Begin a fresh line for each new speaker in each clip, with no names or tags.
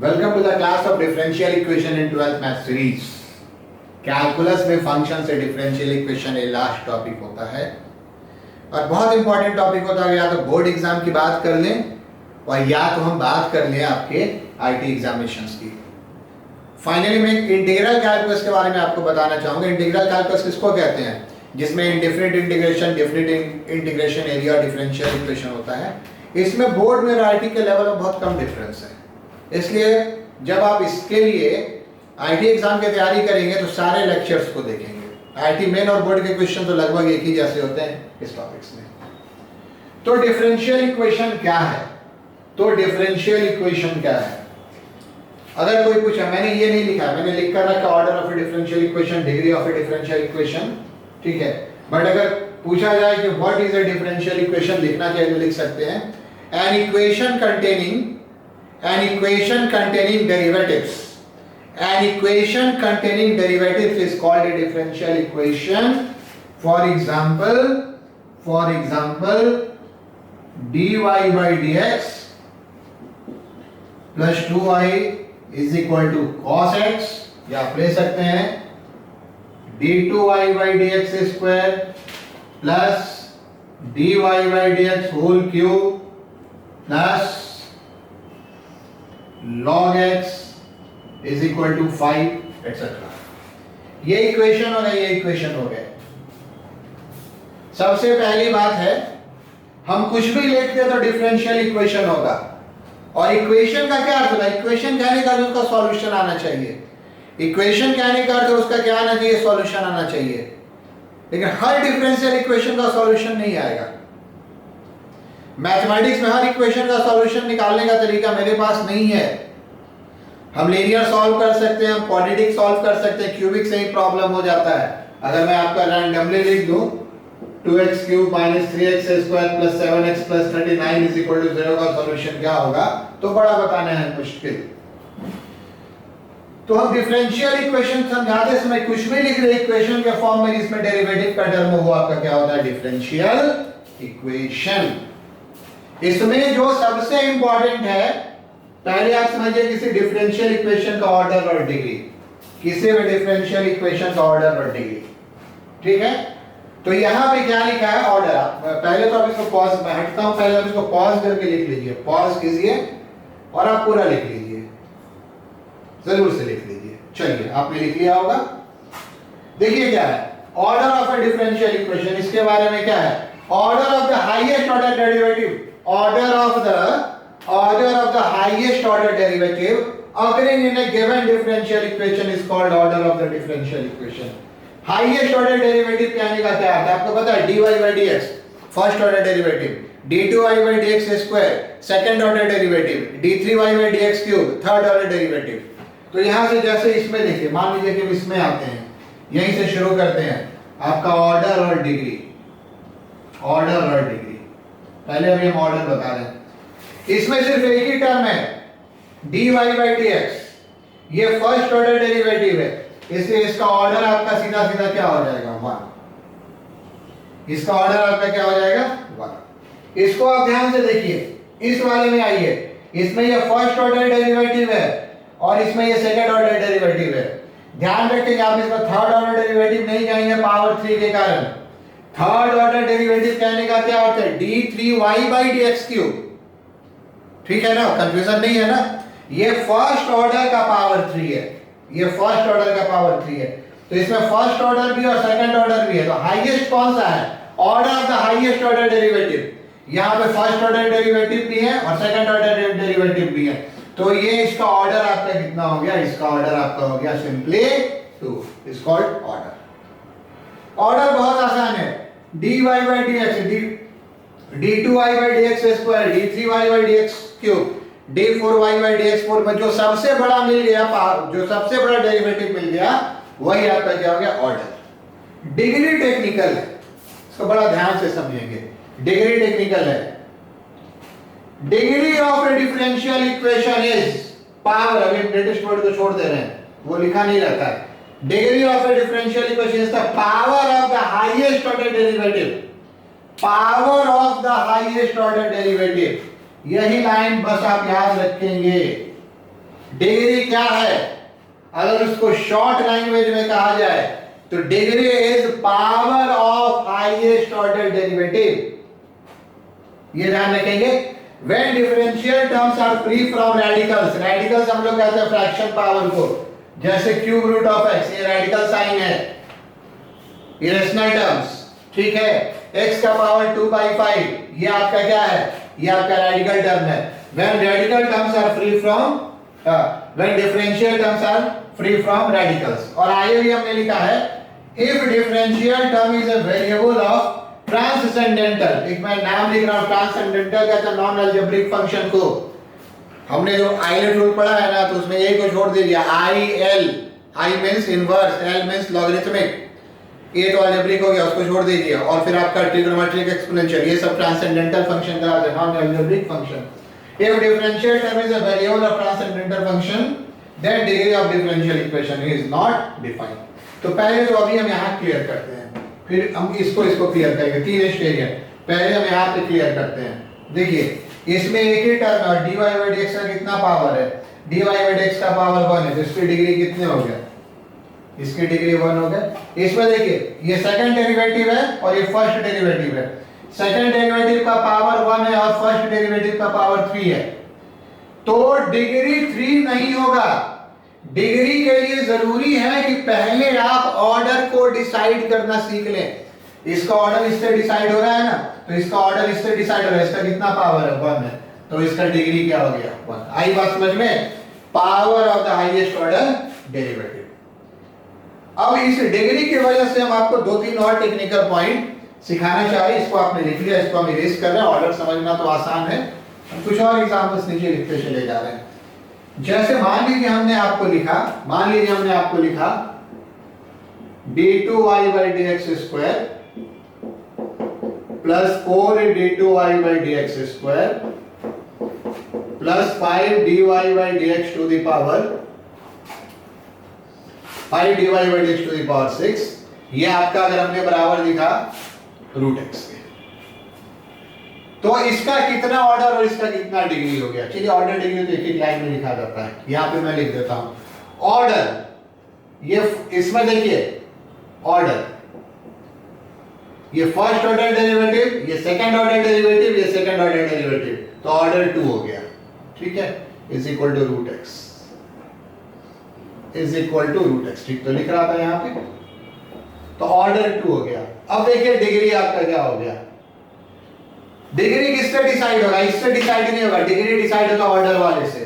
Welcome to the class of differential equation in 12th math series. Calculus में function से differential equation ये last topic होता है और बहुत इंपॉर्टेंट टॉपिक होता है। या तो बोर्ड एग्जाम की बात कर लें और या तो हम बात कर लें आपके आईटी एग्जामिनेशंस की। फाइनली मैं इंटीग्रल कैलकुलस के बारे में आपको बताना चाहूंगा। इंटीग्रल कैलकुलस किसको कहते हैं? जिसमें indifferent integration, different integration area, differential equation होता है। इसमें बोर्ड में और आईटी के लेवल में बहुत कम डिफरेंस है। इसलिए जब आप इसके लिए आईटी एग्जाम की तैयारी करेंगे तो सारे लेक्चर्स को देखेंगे। आईटी मेन और बोर्ड के क्वेश्चन तो लगभग एक ही जैसे होते हैं इस टॉपिक्स में। तो डिफरेंशियल इक्वेशन क्या है? अगर कोई पूछा, मैंने ये नहीं लिखा, मैंने लिख कर रखा order of A differential equation, degree of A differential equation, ठीक है। बट अगर पूछा जाए कि what is a differential equation लिखना चाहिए तो लिख सकते हैं an equation containing derivatives. An equation containing derivatives is called a differential equation. For example, dy by dx plus 2y is equal to cos x, या आप ले सकते हैं d2y by dx square plus dy by dx whole cube plus log x is equal to 5 etc. ये equation हो गए, ये equation हो गए। सबसे पहली बात है, हम कुछ भी लिखते तो डिफरेंशियल इक्वेशन होगा। और इक्वेशन का क्या अर्थ होता है? इक्वेशन कहने का उसका सॉल्यूशन आना चाहिए। इक्वेशन कहने का अर्थ उसका क्या आना चाहिए? सॉल्यूशन आना चाहिए। लेकिन हर डिफरेंशियल इक्वेशन का सॉल्यूशन नहीं आएगा। मैथमेटिक्स में हर इक्वेशन का सॉल्यूशन निकालने का तरीका मेरे पास नहीं है। हम लीनियर सॉल्व कर सकते हैं, हम क्वाड्रेटिक सॉल्व कर सकते हैं, क्यूबिक से ही प्रॉब्लम हो जाता है। अगर मैं आपका रैंडमली लिख दूं 2x cube - 3x square + 7x + 39 = 0 का सॉल्यूशन क्या होगा तो बड़ा बताना है मुश्किल। तो हम डिफरेंशियल इक्वेशन समझाते समय कुछ भी लिख रहे इक्वेशन के फॉर्म में जिसमें डेरिवेटिव का टर्म हो, आपका क्या होता है? Differential equation. इसमें जो सबसे इंपॉर्टेंट है, पहले आप समझिए किसी डिफरेंशियल इक्वेशन का ऑर्डर और डिग्री, किसी भी डिफरेंशियल इक्वेशन का ऑर्डर और डिग्री, ठीक है। तो यहां पे क्या लिखा है? ऑर्डर। पहले तो आप इसको पॉज में हटता हूं, पहले आप इसको पॉज करके लिख लीजिए, पॉज कीजिए और आप पूरा लिख लीजिए, जरूर से लिख लीजिए। चलिए, आपने लिख लिया होगा। देखिए क्या है order of a differential equation. इसके बारे में क्या है? Order of the highest order derivative, order of the highest order derivative occurring in a given differential equation is called order of the differential equation. Highest order derivative कहने का क्या अर्थ है? आपको पता है dy by dx first order derivative, d2y by dx square second order derivative, d3y by dx cube third order derivative. तो यहां से जैसे इसमें देखिए, मान लीजिए कि इसमें आते हैं, यहीं से शुरू करते हैं आपका ऑर्डर और डिग्री। पहले अभी हम ऑर्डर बता रहे हैं। इसमें सिर्फ एक ही टर्म है dy by dx, ये फर्स्ट ऑर्डर डेरिवेटिव है, इसलिए इसका ऑर्डर आपका सीधा सीधा क्या हो जाएगा? 1। इसका ऑर्डर आपका क्या हो जाएगा? 1। इसको आप ध्यान से देखिए, इस वाले में आइए, इसमें ये फर्स्ट ऑर्डर डेरिवेटिव है और इसमें ये सेकंड ऑर्डर डेरिवेटिव है। ध्यान रखिए आप इसमें थर्ड ऑर्डर डेरिवेटिव नहीं जाएंगे पावर 3 के कारण। थर्ड ऑर्डर डेरिवेटिव कहने का क्या होता है? d3y by dx क्यूब, ठीक है ना? कंफ्यूजन नहीं है ना? ये फर्स्ट ऑर्डर का पावर 3 है, ये फर्स्ट ऑर्डर का पावर 3 है। तो इसमें फर्स्ट ऑर्डर भी और सेकंड ऑर्डर भी है। तो हाईएस्ट कौन सा है? Order of the highest order derivative. यहां पे फर्स्ट ऑर्डर डेरिवेटिव भी है और सेकंड ऑर्डर डेरिवेटिव भी है। तो ये इसका ऑर्डर आपका कितना हो गया? इसका ऑर्डर आपका हो गया simply 2 is called order. Order बहुत आसान है, dy by dx, d2y by dx square, d3y by dx cube, d4y by dx 4 में जो सबसे बड़ा मिल गया, जो सबसे बड़ा डेरिवेटिव मिल गया, वही आपका क्या हो गया? ऑर्डर। डिग्री टेक्निकल है, इसको बड़ा ध्यान से समझेंगे। डिग्री टेक्निकल है। Degree of A differential equation is power, अभी ब्रिटिश वर्ड को छोड़ दे रहे हैं, वो लिखा नहीं रहता है। Degree of a differential equation is the power of the highest order derivative. Power of the highest order derivative. यही लाइन बस आप याद रखेंगे। डिग्री क्या है? अगर उसको शॉर्ट लैंग्वेज में कहा जाए तो degree is power of highest order derivative. ये ध्यान रखेंगे। When differential terms are free from radicals, radicals हम लोग कहते हैं फ्रैक्शन पावर को, जैसे क्यूब रूट ऑफ एक्स, ये रेडिकल साइन है, इरेशनल टर्म्स, ठीक है। x का पावर 2/5, ये आपका क्या है? ये आपका रेडिकल टर्म है। When radical terms are free from when differential terms are free from radicals। और आगे भी हमने लिखा है if differential term is a variable of ट्रांससेंडेंटल, एक मैं नाम लिख रहा हूं, ट्रांससेंडेंटल कहते हैं नॉन अलजेब्रिक फंक्शन को। हमने जो आईलेट रूल पढ़ा है ना, तो उसमें यही को छोड़ दीजिए, I L, I means inverse, L means logarithmic, ये तो अलजेब्रिक हो गया, उसको छोड़ दीजिए। और फिर आपका ट्रिग्नोमेट्रिक एक्सपोनेंशियल, ये सब ट्रांससेंडेंटल फंक्शन कहलाते हैं, non algebraic function. If differential term is a variable of transcendental function, then degree of differential equation is not defined. तो पहले तो अभी हम यहां क्लियर करते हैं, फिर हम इसको क्लियर करेंगे। तीन स्टेज है, पहले हम यहाँ पे क्लियर करते हैं। देखिए इसमें एक ही टर्म है, dy by dx का कितना पावर है? dy by dx का पावर 1 है, तो इसकी डिग्री कितने हो गया? इसकी डिग्री 1 हो गया। इसमें देखिए ये सेकंड डेरिवेटिव है और ये फर्स्ट डेरिवेटिव है। सेकंड डेरिवेटिव का पावर 1 है और फर्स्ट डेरिवेटिव का पावर 3 है, तो डिग्री 3 नहीं होगा। डिग्री के लिए जरूरी है कि पहले आप ऑर्डर को डिसाइड करना सीख लें। इसका ऑर्डर इससे डिसाइड हो रहा है ना, तो इसका ऑर्डर इससे डिसाइड हो रहा है, इसका कितना पावर है? 1 है, तो इसका डिग्री क्या हो गया? 1। आई बात समझ में? Power of the highest order derivative. अब इस डिग्री की वजह से हम आपको 2-3 और टेक्निकल पॉइंट सिखाना चाह रहे हैं। इसको आपने लिख लिया, इसको हम इरेज कर रहे हैं। ऑर्डर समझना तो आसान है, हम कुछ और एग्जांपल्स नीचे लिखते चले जा रहे हैं। जैसे मान लीजिए हमने आपको लिखा d2y by dx square plus 4d2y by dx square plus 5dy by dx to the power 5dy by dx to the power 6, ये आपका अगर हमने बराबर लिखा √x के, तो इसका कितना ऑर्डर और इसका कितना डिग्री हो गया? चलिए ऑर्डर डिग्री तो एक एक लाइन में लिखा जाता है, यहां पे मैं लिख देता हूं ऑर्डर। ये इसमें देखिए ऑर्डर, ये फर्स्ट ऑर्डर डेरिवेटिव, ये सेकंड ऑर्डर डेरिवेटिव, ये सेकंड ऑर्डर डेरिवेटिव, तो ऑर्डर 2 हो गया, ठीक है, is equal to √x, is equal to √x, ठीक तो लिख रहा था यहां पे, तो ऑर्डर 2 हो गया। अब देखिए डिग्री आपका क्या हो गया? डिग्री किससे डिसाइड होगा? इससे डिसाइड नहीं होगा, डिग्री डिसाइड होगा ऑर्डर वाले से।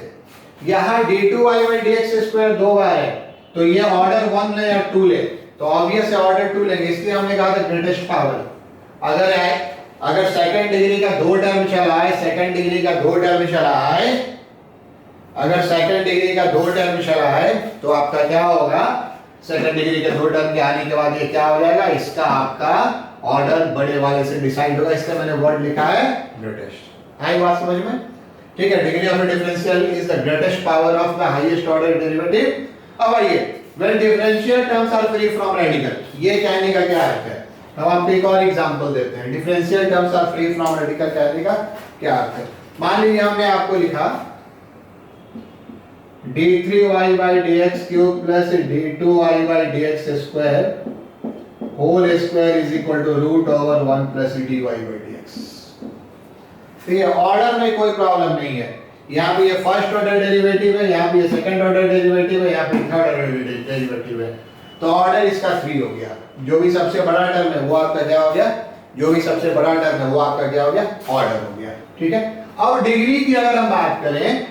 यहां d2y by dx स्क्वायर 2 बार है, तो ये ऑर्डर 1 ले या 2 ले, तो ऑब्वियस है ऑर्डर 2 लेंगे, इसलिए हमने कहा था ग्रेटेस्ट पावर। अगर सेकंड डिग्री का 2 टर्म चला है, सेकंड डिग्री का 2 टर्म चला है, अगर सेकंड डिग्री का 2 टर्म चला है, तो आपका क्या होगा? सेकंड डिग्री के 2 टर्म के आने के बाद ये क्या हो जाएगा? इसका आपका ऑर्डर बड़े वाले से डिसाइड होगा, इसका मैंने वर्ड लिखा है ग्रेटेस्ट। आई बात समझ में? ठीक है, degree of differential is the greatest power of the highest order derivative. अब आइए, when differential terms are free from radical, ये कहने का क्या अर्थ है? अब आपको एक और एग्जांपल देते हैं। Differential terms are free from radical कहने का क्या अर्थ है? मान लीजिए हमने आपको लिखा d3y by dx cube plus d2y by dx square whole square is equal to √1 plus dy by dx। ठीक है, ऑर्डर में कोई प्रॉब्लम नहीं है। यहाँ पे ये फर्स्ट ऑर्डर डेरिवेटिव है, यहाँ पे ये सेकंड ऑर्डर डेरिवेटिव है, यहाँ पे थर्ड ऑर्डर डेरिवेटिव है, तो ऑर्डर इसका 3 हो गया। जो भी सबसे बड़ा टर्म है वो आपका क्या हो गया? जो भी सबसे बड़ा टर्म है वो आपका क्या हो गया? ऑर्डर हो गया, ठीक है। अब डिग्री की अगर हम बात करें,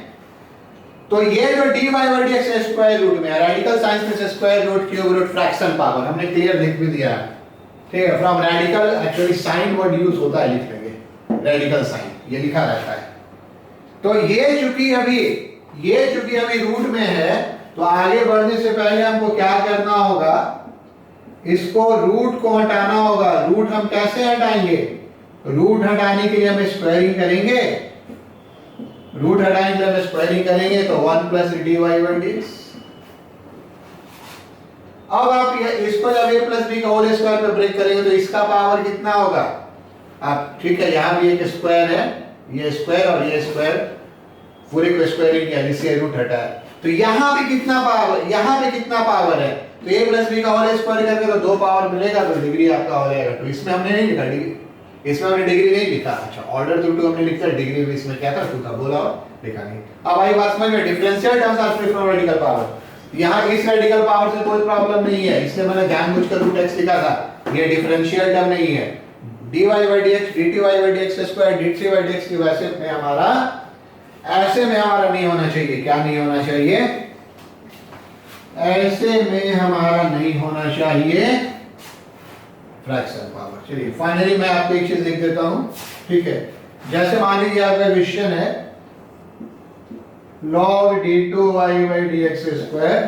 तो ये जो dy by dx square root में है, रेडिकल साइंस में से square root, cube root, fraction power, हमने क्लियर लिख भी दिया है, ठीक है। From radical actually sign word use होता है लिखने के, रेडिकल साइन ये लिखा रहता है। तो ये चूंकि अभी रूट में है, तो आगे बढ़ने से पहले हमको क्या करना होगा? इसको रूट को हटाना होगा। रूट हम कैसे हटाएंगे? रूट हटाने के लिए हम स्क्वायरिंग करेंगे, रूट हटाने के लिए हम स्क्वायरिंग करेंगे, तो 1 प्लस dy by dx। अब आप इसको जब a प्लस b का होल स्क्वायर पे ब्रेक करेंगे, तो इसका पावर कितना होगा? आप ठीक है, यहां भी एक स्क्वायर है, ये स्क्वायर और ये स्क्वायर, पूरे को स्क्वायरिंग किया जिससे रूट हटा है, तो यहाँ पे कितना पावर, यहाँ पे कितना पावर है, तो a प्लस बी का होल स्क्वायर करके तो 2 पावर मिलेगा, तो डिग्री आपका हो जाएगा। तो इसमें हमने नहीं लिखा डिग्री, इसमें हमने डिग्री नहीं लिखा। अच्छा, ऑर्डर टू हमने लिखा, डिग्री भी इसमें क्या था, 2 था, बोला और लिखा नहीं। अब आई बात समझ में, differential terms are free from radical power. यहाँ इस रेडिकल पावर से कोई प्रॉब्लम नहीं है, इसलिए मैंने जानबूझकर रूट x लिखा था, ये डिफरेंशियल टर्म नहीं है। dy by dx, dt by dx square, dt by dx की वैसे में हमारा, ऐसे में हमारा नहीं होना चाहिए। क्या नहीं होना चाहिए? ऐसे में हमारा नहीं होना चाहिए फ्रैक्शन पावर। चलिए फाइनली मैं आपको एक चीज लिख देता हूं, ठीक है। जैसे मान लीजिए आपका क्वेश्चन है log d2y by dx square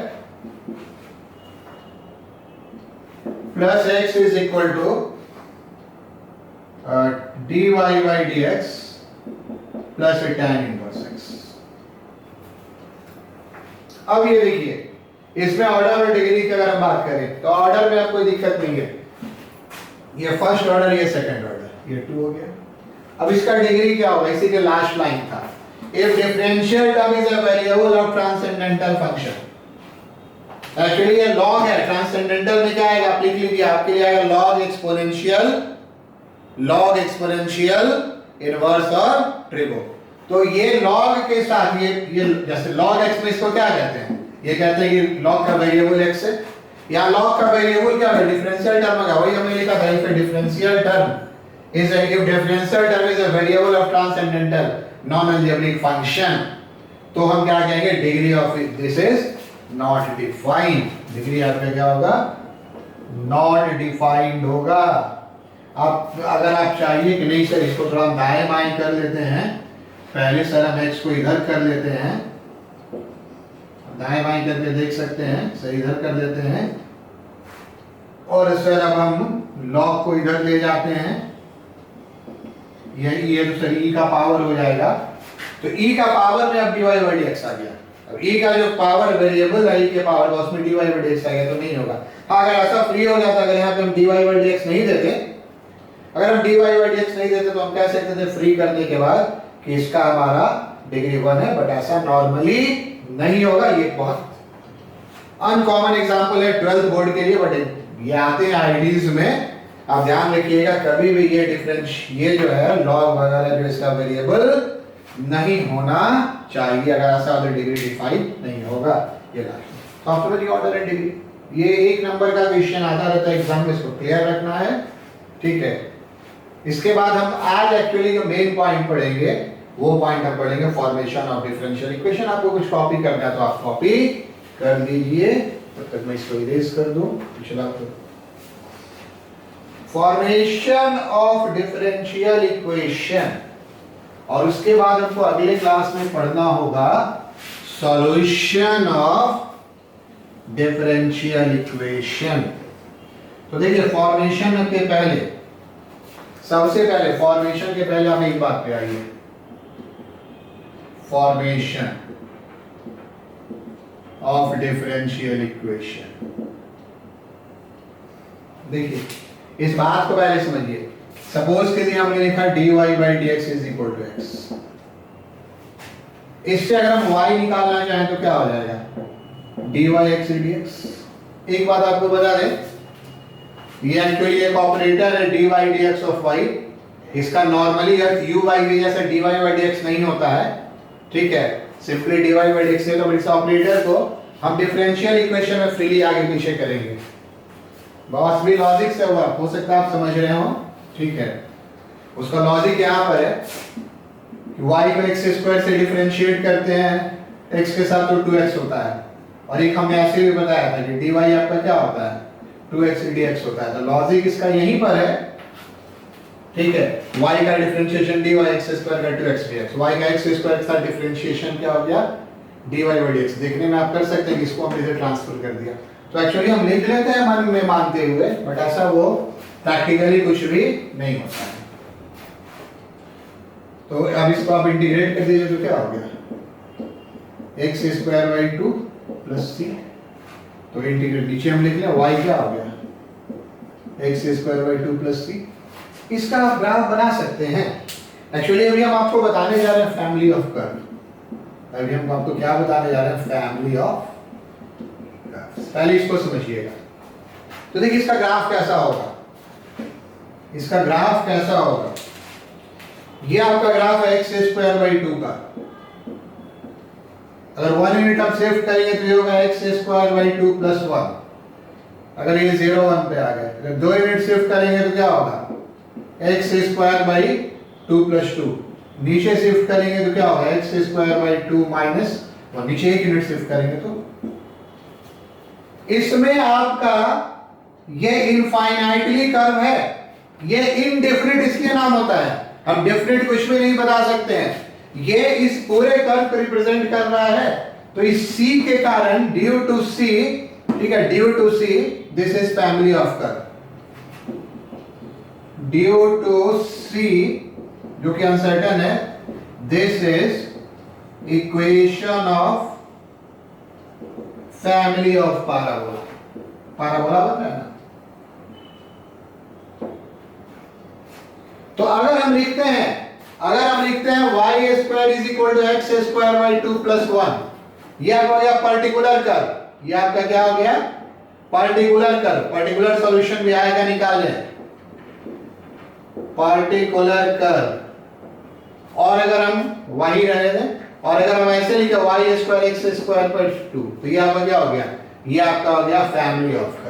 plus x is equal to dy by dx plus tan inverse x। अब ये देखिए, इसमें ऑर्डर और डिग्री की अगर हम बात करें तो ऑर्डर में अब कोई दिक्कत नहीं है, ये फर्स्ट ऑर्डर, ये सेकंड ऑर्डर, ये 2 हो गया। अब इसका डिग्री क्या होगा, इसी के लास्ट लाइन था, if differential term is a variable of transcendental function। Actually ये log है, ट्रांसेंडेंटल में क्या आएगा आप लिख लीजिए, आपके लिए आएगा log एक्सपोनेंशियल इनवर्स और ट्रिगो। तो ये log के साथ ये जैसे log x में इसको क्या कहते हैं, ये कहते हैं कि log का वेरिएबल x है, या log का वेरिएबल क्या है, डिफरेंशियल टर्म का, वही हमने लिखा था, if differential term is a if differential term is a variable of transcendental non-algebraic function, तो हम क्या कहेंगे, degree of this is not defined. Degree आपका क्या होगा, नॉट डिफाइंड होगा। अब अगर आप चाहिए कि नहीं सर इसको थोड़ा दाएं बाएं कर लेते हैं, पहले सर हम x को इधर कर लेते हैं, दाएं बाएं करके देख सकते हैं, सर इधर कर देते हैं, और सर अब हम log को इधर ले जाते हैं, ये तो सर e का पावर हो जाएगा, तो e का पावर में अब dy by dx आ गया। अब e का जो पावर वेरिएबल है e के पावर का, उसमें dy by dx आ गया, तो नहीं होगा। हाँ, अगर ऐसा फ्री हो जाता, अगर यहाँ पे हम dy by dx नहीं देते, अगर हम dy by dx नहीं देते तो हम कह सकते थे फ्री करने के बाद कि इसका हमारा डिग्री 1 है, बट ऐसा नॉर्मली नहीं होगा। ये बहुत अनकॉमन एग्जांपल है 12th बोर्ड के लिए, बट ये आते हैं आईडीज में। आप ध्यान रखिएगा, कभी भी ये डिफरेंस, ये जो है लॉग वगैरह जो इसका वेरिएबल नहीं होना चाहिए, अगर ऐसा तो डिग्री डिफाइन नहीं होगा। ये सॉफ्टवेयर ऑर्डर एंड डिग्री, ये 1 नंबर का क्वेश्चन आता रहता है एग्जाम में, इसको क्लियर रखना है, ठीक है। इसके बाद हम आज एक्चुअली जो मेन पॉइंट पढ़ेंगे, वो पॉइंट हम पढ़ेंगे फॉर्मेशन ऑफ डिफरेंशियल इक्वेशन। आपको कुछ कॉपी करना है तो आप कॉपी कर लीजिए, तब तक मैं इसको इरेज कर दूं। पिछला फॉर्मेशन ऑफ डिफरेंशियल इक्वेशन, और उसके बाद हमको अगले क्लास में पढ़ना होगा सॉल्यूशन ऑफ डिफरेंशियल इक्वेशन। तो देखिए, फॉर्मेशन के पहले, सबसे पहले फॉर्मेशन के पहले हम एक बात पे आइए, फॉर्मेशन ऑफ डिफरेंशियल इक्वेशन। देखिए, इस बात को पहले समझिए। सपोज के लिए हमने लिखा dy by dx is equal to x, इससे अगर हम y निकालना चाहें तो क्या हो जाएगा, dy x dx। एक बात आपको बता दें, ये एक्चुअली एक ऑपरेटर है dy dx ऑफ y, इसका normally earth u by v जैसा dy by dx नहीं होता है, ठीक है। सिंपली dy by dx से, तो इस ऑपरेटर को हम डिफरेंशियल इक्वेशन में फ्रीली आगे पीछे करेंगे। बॉस भी लॉजिक से हुआ, हो सकता है आप समझ रहे हो, ठीक है। उसका लॉजिक यहाँ पर है कि y को x स्क्वायर से डिफरेंशिएट करते हैं, x के साथ तो 2x होता है, और एक हमने ऐसे भी बताया था कि dy आपका क्या होता है, 2x dx होता है। तो लॉजिक इसका यहीं पर है, ठीक है। y का डिफरेंशिएशन dy x स्क्वायर का 2x dx, y का x स्क्वायर के साथ डिफरेंशिएशन क्या हो गया, dy by dx। देखने में आप कर सकते हैं कि इसको हमने इधर ट्रांसफर कर दिया। तो एक्चुअली हम लिख लेते हैं मन में मानते हुए, बट ऐसा वो प्रैक्टिकली कुछ भी नहीं होता है। तो अब इसको आप इंटीग्रेट कर दीजिए तो क्या हो गया, x square by 2 plus c। तो इंटीग्रेट नीचे हम लिख लें, y क्या हो गया, x square by 2 plus c। इसका आप ग्राफ बना सकते हैं। एक्चुअली अभी हम आपको बताने जा रहे हैं फैमिली ऑफ कर्व। अभी हम आपको क्या बताने जा रहे हैं, फैमिली ऑफ ग्राफ्स। पहले इसको समझिएगा। तो देखिए इसका ग्राफ कैसा होगा, इसका ग्राफ कैसा होगा, ये आपका ग्राफ है एक्स स्क्वायर बाई 2 का। अगर 1 यूनिट आप शिफ्ट करेंगे तो ये होगा एक्स स्क्वायर बाई 2 प्लस 1। अगर ये 0 1 पे आ गए, अगर 2 यूनिट शिफ्ट करेंगे तो क्या होगा, एक्स स्क्वायर बाई 2 प्लस 2। नीचे शिफ्ट करेंगे तो क्या होगा, एक्स स्क्वायर बाई 2 माइनस 1। नीचे 1 यूनिट शिफ्ट करेंगे तो इसमें आपका ये इनफाइनाइटली कर्व है, ये इनडेफिनिट इसलिए नाम होता है। हम डेफिनेट कुछ भी नहीं बता सकते हैं। ये इस पूरे कर्व को रिप्रेजेंट कर रहा है। तो इस C के कारण ड्यू टू C, ठीक है, due to C this is family of curve. Due to C जो कि अनसर्टेन है, this is equation of family of parabola. Parabola बन रहा है ना। तो अगर हम लिखते हैं y square is equal to x square by 2 plus 1, ये आपका हो गया पर्टिकुलर कर्व। ये आपका क्या हो गया, पर्टिकुलर कर्व। पर्टिकुलर सॉल्यूशन भी आएगा, निकाल लें पर्टिकुलर कर्व। और अगर हम वही रहे थे, और अगर हम ऐसे लिखे y स्क्वायर एक्स स्क्वायर पर 2, तो ये आपका क्या हो गया, ये आपका हो गया फैमिली ऑफ कर्व।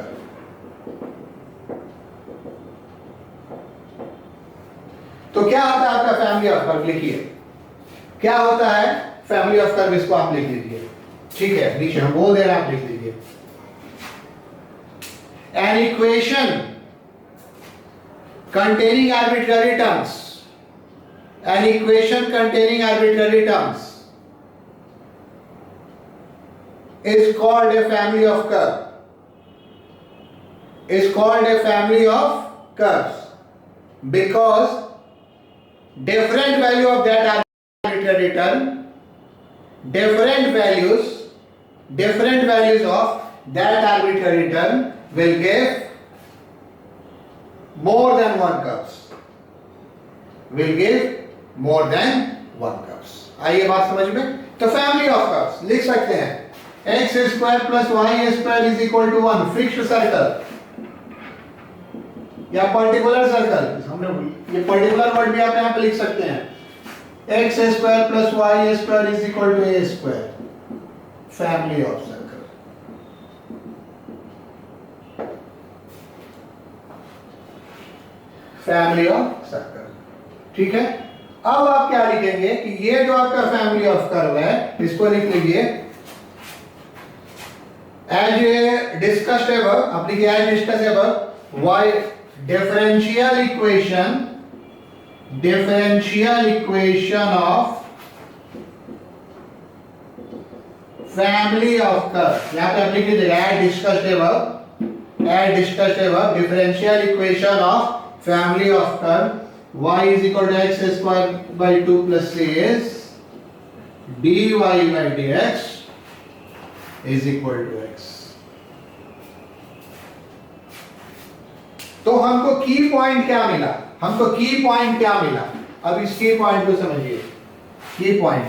तो क्या होता है आपका फैमिली ऑफ कर्व, लिखिए क्या होता है फैमिली ऑफ कर्व, इसको आप लिख लीजिए। ठीक है, नीचे हम बोल दे रहे हैं, आप लिख लीजिए। An equation containing arbitrary terms, an equation containing arbitrary terms is called a family of curve, is called a family of curves because different value of that arbitrary term, different values of that arbitrary term will give more than one curves, will give more than one curves। आइए बात समझ में। तो family of curves लिख सकते हैं x square plus y square is equal to 1, fixed circle या particular circle. हमने ये पर्टिकुलर वर्ड भी आप यहां पे लिख सकते हैं। X square plus y square is equal to a square, family of circle. Family of circle, ठीक है। अब आप क्या लिखेंगे कि ये जो आपका फैमिली ऑफ कर्व है, इसको लिख लीजिए as discussed above, आप लिखिए as discussed above y differential equation of family of curve। यहाँ पे आप लिख लीजिए as discussed above differential equation of family of curve y is equal to x square by 2 plus c is dy by dx is equal to x। तो हमको की point क्या मिला, हमको की पॉइंट क्या मिला, अब इस की पॉइंट को समझिए। की point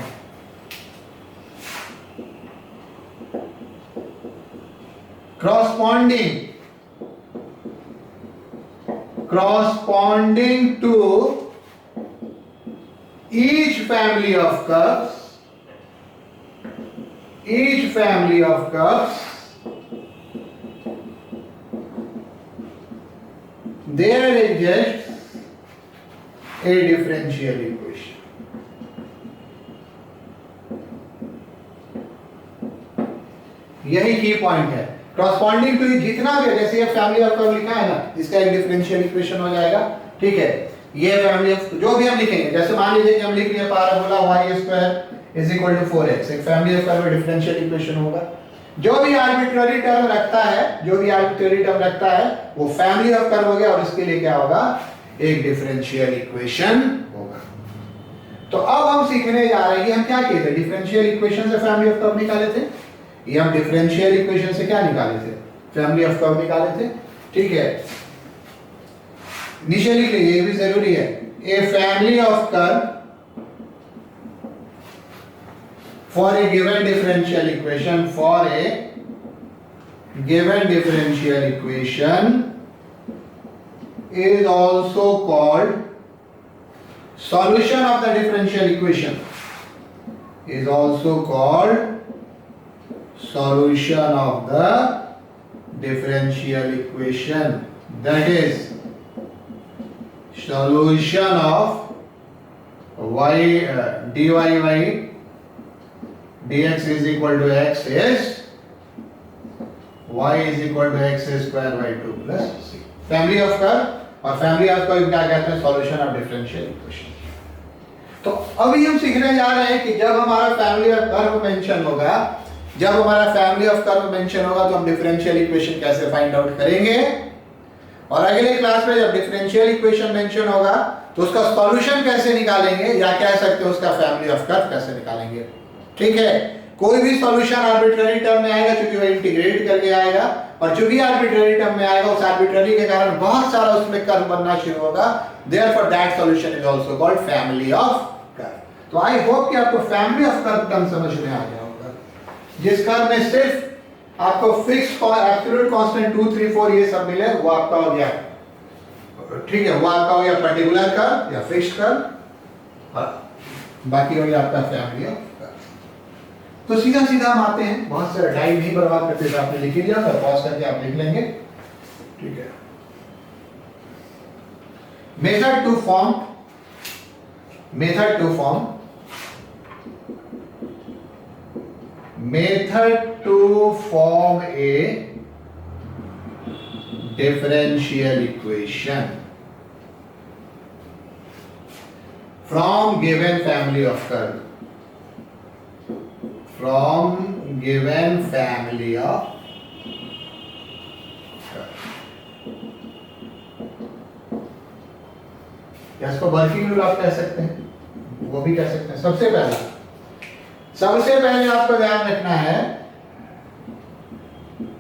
corresponding to each family of curves, there exists a differential equation। यही की पॉइंट है। corresponding to जितना भी, जैसे ये फैमिली ऑफ कर्व लिखा है ना, इसका एक डिफरेंशियल इक्वेशन हो जाएगा। ठीक है, ये फैमिली ऑफ जो भी हम लिखेंगे, जैसे मान लीजिए कि हम लिख रहे हैं parabola y square is equal to 4x, एक family of curve differential equation होगा। जो भी आर्बिट्ररी टर्म रखता है, वो फैमिली ऑफ कर्व हो गया, और इसके लिए क्या होगा, एक डिफरेंशियल इक्वेशन होगा। तो अब हम सीखने जा रहे हैं, हम क्या किए थे, डिफरेंशियल इक्वेशन से फैमिली ऑफ कर्व निकाले थे। ये हम डिफरेंशियल इक्वेशन से क्या निकाले थे, फैमिली ऑफ कर्व निकाले थे। ठीक है, नीचे लिख लीजिए, ये भी जरूरी है। A family of curve for a given differential equation, for a given differential equation is also called solution of the differential equation, is also called solution of the differential equation. That is solution of y dy by dx is equal to x is y is equal to x square by 2 plus c. Family of curve, और family of curve क्या कहते हैं? Solution of differential equation. तो अभी हम सीखने जा रहे हैं कि जब हमारा फैमिली ऑफ कर्व मेंशन होगा, जब हमारा फैमिली ऑफ कर्व मेंशन होगा तो हम डिफरेंशियल इक्वेशन कैसे फाइंड आउट करेंगे, और अगले क्लास में जब डिफरेंशियल इक्वेशन मेंशन होगा तो उसका सॉल्यूशन कैसे निकालेंगे, या कह सकते हैं उसका फैमिली ऑफ कर्व कैसे निकालेंगे. ठीक है, कोई भी सॉल्यूशन आर्बिट्ररी टर्म में आएगा क्योंकि वो इंटीग्रेट करके आएगा, और जो भी आर्बिट्ररी टर्म में आएगा उस आर्बिट्ररी के कारण बहुत सारा उसमें कर्व बनना शुरू होगा. Therefore that solution is also called family of curve. तो आई होप कि आपको फैमिली ऑफ कर्व टर्म समझ में आ गया होगा, जिस कर्व में सिर्फ आपको फिक्स और एब्सोल्यूट कांस्टेंट 2 3 4 ये सब मिले, वो आपका हो गया. ठीक है, वो आपका हो गया पर्टिकुलर कर्व या फिक्स्ड कर्व, और बाकी हो गया आपका फैमिली ऑफ कर्व. तो सीधा सीधा हम आते हैं, बहुत सारा टाइम नहीं बर्बाद करते थे. आपने लिख लिया था, पॉज करके आप लिख लेंगे. ठीक है, method to form a differential equation from given family of curve, from given family of curve. या इसको वर्किंग रूल आप कह सकते हैं, वो भी कह सकते हैं. सबसे पहले आपको ध्यान रखना है,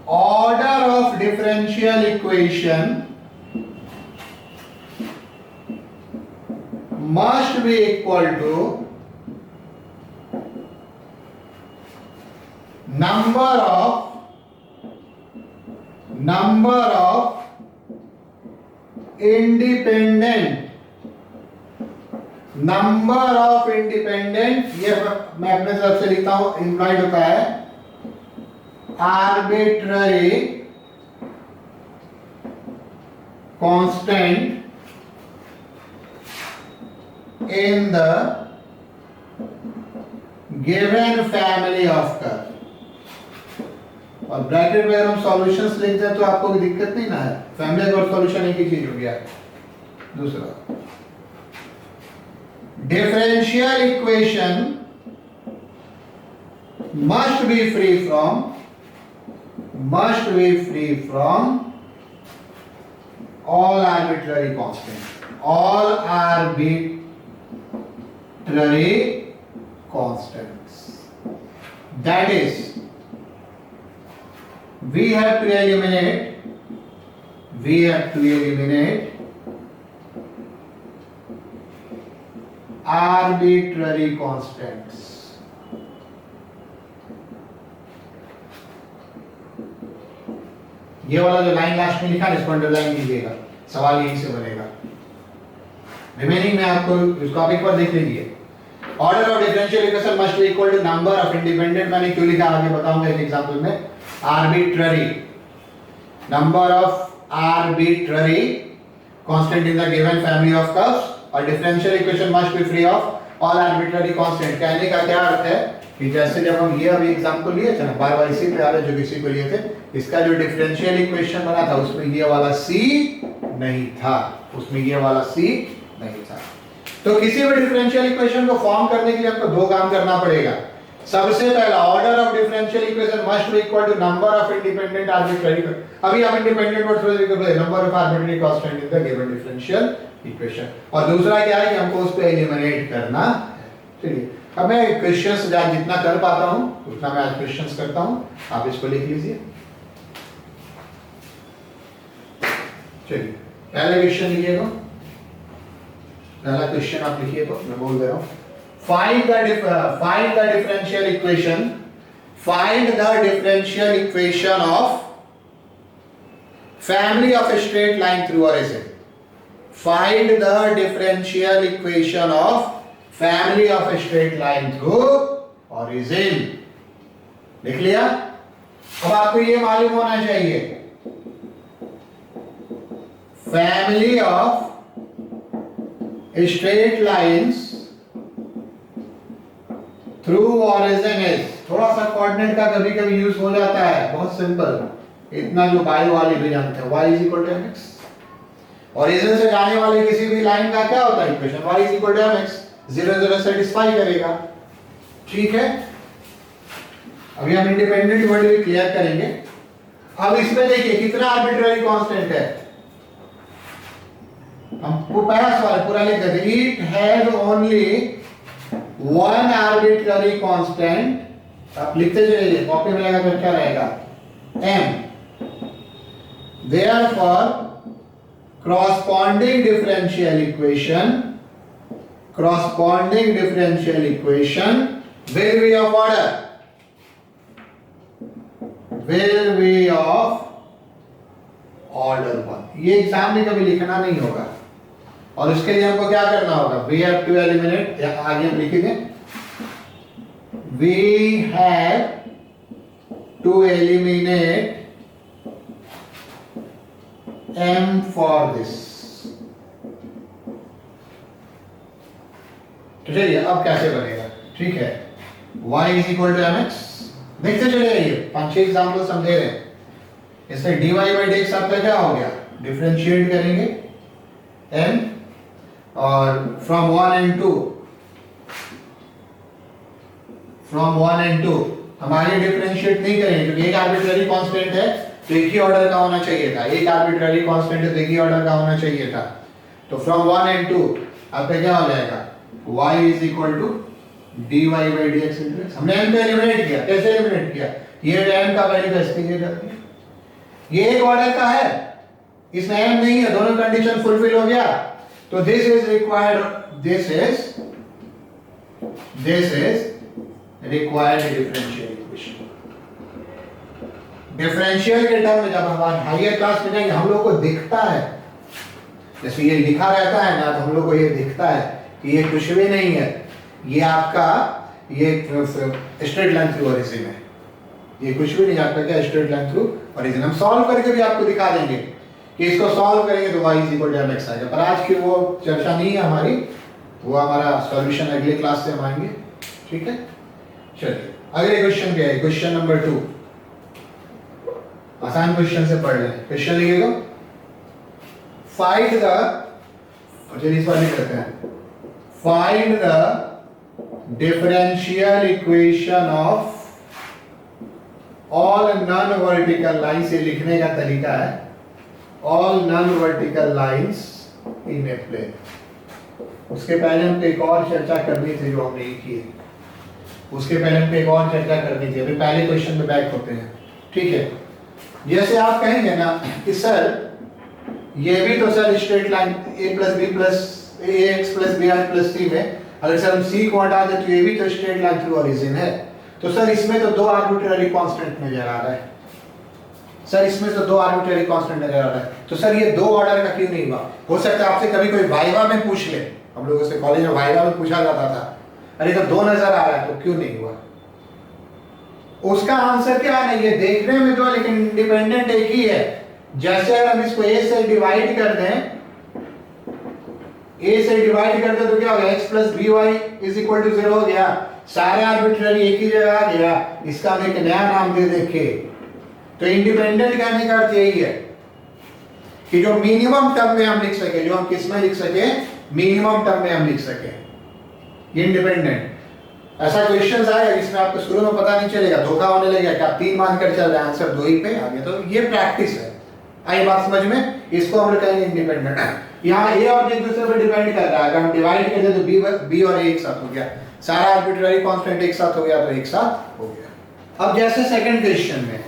order of differential equation must be equal to number of independent, ये मैं अपने तरफ से लिखता हूं, इंप्लाइड होता है arbitrary constant in the given family of curve. और ब्रैकेट में अगर हम सॉल्यूशंस लिखते हैं तो आपको कोई दिक्कत नहीं ना है. फैमिली और सॉल्यूशन एक ही चीज हो गया. दूसरा, differential equation must be free from all arbitrary constants. That is, we have to eliminate arbitrary constants. ये वाला जो लाइन लास्ट में लिखा है इसको अंडरलाइन कीजिएगा, सवाल यहीं से बनेगा. रिमेनिंग में आपको इस टॉपिक पर देख लीजिए. Order of differential equation must be equal to number of independent. मैंने क्यों लिखा आगे बताऊंगा एक एग्जांपल में. Arbitrary number of arbitrary constant in the given family of curves, और differential equation must be free of all arbitrary constant. कहने का क्या अर्थ है कि जैसे जब हम ये अभी एग्जांपल लिए थे ना, बार-बार इसी पे आ रहे जो किसी को लिए थे, इसका जो डिफरेंशियल इक्वेशन बना था उसमें ये वाला c नहीं था, तो किसी भी डिफरेंशियल इक्वेशन को फॉर्म करने के लिए आपको दो काम करना पड़ेगा. सबसे पहला, order of differential equation must be equal to number of independent arbitrary. अभी हम इंडिपेंडेंट वर्ड थोड़ा लिखेंगे, number of arbitrary constant in the given differential equation. और दूसरा क्या है कि हमको उस पे एलिमिनेट करना है. चलिए, अब मैं क्वेश्चंस जितना कर पाता हूं उतना मैं आज क्वेश्चंस करता हूं. आप इसको लिख लीजिए. चलिए, पहले क्वेश्चन लिखिएगा. पहला क्वेश्चन आप लिखिए, तो मैं बोल दे रहा हूं. find the differential equation of family of a straight line through origin. Find the differential equation of family of a straight line through origin. लिख लिया? अब आपको ये मालूम होना चाहिए family of straight lines through origin is, थोड़ा सा कोऑर्डिनेट का कभी कभी यूज हो जाता है, बहुत सिंपल, इतना जो बायो वाली भी जानते हैं, y is equal to mx। Origin से जाने वाली किसी भी लाइन का क्या होता है equation, y is equal to mx, 0 0 satisfy करेगा। ठीक है, अभी हम इंडिपेंडेंट वर्ड भी क्लियर करेंगे। अब इसमें देखिए कितना आर्बिट्ररी कांस्टेंट है, हम पहला सवाल पूरा लिख देते, it has only one arbitrary constant. आप लिखते जाइए, कॉपी में लगा तो क्या रहेगा, m, therefore corresponding differential equation will be of order, order 1। ये एग्जाम में कभी लिखना नहीं होगा, और उसके लिए हमको क्या करना होगा, we have to eliminate, आगे हम लिखेंगे, we have to eliminate m for this। तो चलिए अब कैसे बनेगा, ठीक है, y is equal to mx, देखते चलिए, ये 5-6 एग्जाम्पल्स हम दे रहे हैं। इसमें dy by dx आपका क्या हो गया, डिफरेंशिएट करेंगे m, और फ्रॉम 1 and 2 हमारे डिफरेंशिएट नहीं करेंगे क्योंकि एक आर्बिट्ररी कांस्टेंट है तो एक ही ऑर्डर का होना चाहिए था, एक आर्बिट्ररी कांस्टेंट है तो एक ही ऑर्डर का होना चाहिए था। तो फ्रॉम 1 and 2 आपका क्या हो जाएगा, y is equal to dy by dx into x। हमने m को एलिमिनेट किया, कैसे एलिमिनेट किया, ये m का वैल्यू कैसे कर दिया, ये एक ऑर्डर का है, इसमें m नहीं है, दोनों कंडीशन फुलफिल हो गया, तो this is required, this is required differential equation. Differential के टर्म में जब हम हायर क्लास में जाएंगे हम लोग को दिखता है, जैसे ये लिखा रहता है ना, तो हम लोग को ये दिखता है कि ये कुछ भी नहीं है, ये आपका ये स्ट्रेट लाइन थ्रू ओरिजिन है, ये कुछ भी नहीं आपका क्या स्ट्रेट लाइन थ्रू ओरिजिन। हम सॉल्व करके भी आपको दिखा देंगे कि इसको सॉल्व करेंगे तो y is equal to mx आएगा, पर आज की वो चर्चा नहीं है हमारी, वो हमारा सॉल्यूशन अगले क्लास से हम आएंगे। ठीक है, चलिए अगले क्वेश्चन क्या है, क्वेश्चन नंबर 2, आसान क्वेश्चन से पढ़ लें। क्वेश्चन लिखिएगा, फाइंड द, चलिए इस बार लिख लेते हैं, find the differential equation of all non vertical lines, ये लिखने का तरीका है, all non vertical lines in a plane. उसके पहले हमको एक और चर्चा करनी थी जो हम नहीं की, उसके पहले हमको एक और चर्चा करनी थी, अभी पहले क्वेश्चन में बैक होते हैं। ठीक है, जैसे आप कहेंगे ना कि सर ये भी तो sir straight line a plus b plus ax plus br plus c में अगर सर हम c को हटा दें तो ये भी तो स्ट्रेट लाइन थ्रू ओरिजिन है, तो सर इसमें तो दो आर्बिट्ररी कांस्टेंट नजर आ रहा है, सर इसमें तो दो आर्बिट्ररी कांस्टेंट नजर आ रहा है, तो सर ये दो ऑर्डर का क्यों नहीं हुआ। हो सकता है आपसे कभी कोई वाइवा में पूछ ले, हम लोगों से कॉलेज में वाइवा में पूछा जाता था, अरे तो दो नजर आ रहा है तो क्यों नहीं हुआ। उसका आंसर क्या है, ये देखने में तो लेकिन इंडिपेंडेंट एक ही है। जैसे अगर हम इसको a से डिवाइड कर दें, a से डिवाइड कर दें तो क्या हो गया, x plus by is equal to 0 हो गया, सारे आर्बिट्ररी एक ही जगह आ गया, इसका हम एक नया नाम दे देंगे। तो इंडिपेंडेंट कहने का अर्थ यही है कि जो मिनिमम टर्म में हम लिख सके, जो हम किस में लिख सके, मिनिमम टर्म में हम लिख सके, इंडिपेंडेंट। ऐसा क्वेश्चंस आएगा जिसमें आपको शुरू में पता नहीं चलेगा, धोखा होने लगेगा कि आप 3 मानकर चल रहे हैं, आंसर 2 ही पे आ गया, तो ये प्रैक्टिस है। आई बात समझ में, इसको हम लोग कहेंगे इंडिपेंडेंट। यहाँ a और एक दूसरे पर डिपेंड कर रहा है, अगर हम डिवाइड कर दें तो b और a एक साथ हो गया, सारा आर्बिट्ररी कांस्टेंट एक साथ हो गया तो एक साथ हो गया। अब जैसे सेकंड क्वेश्चन में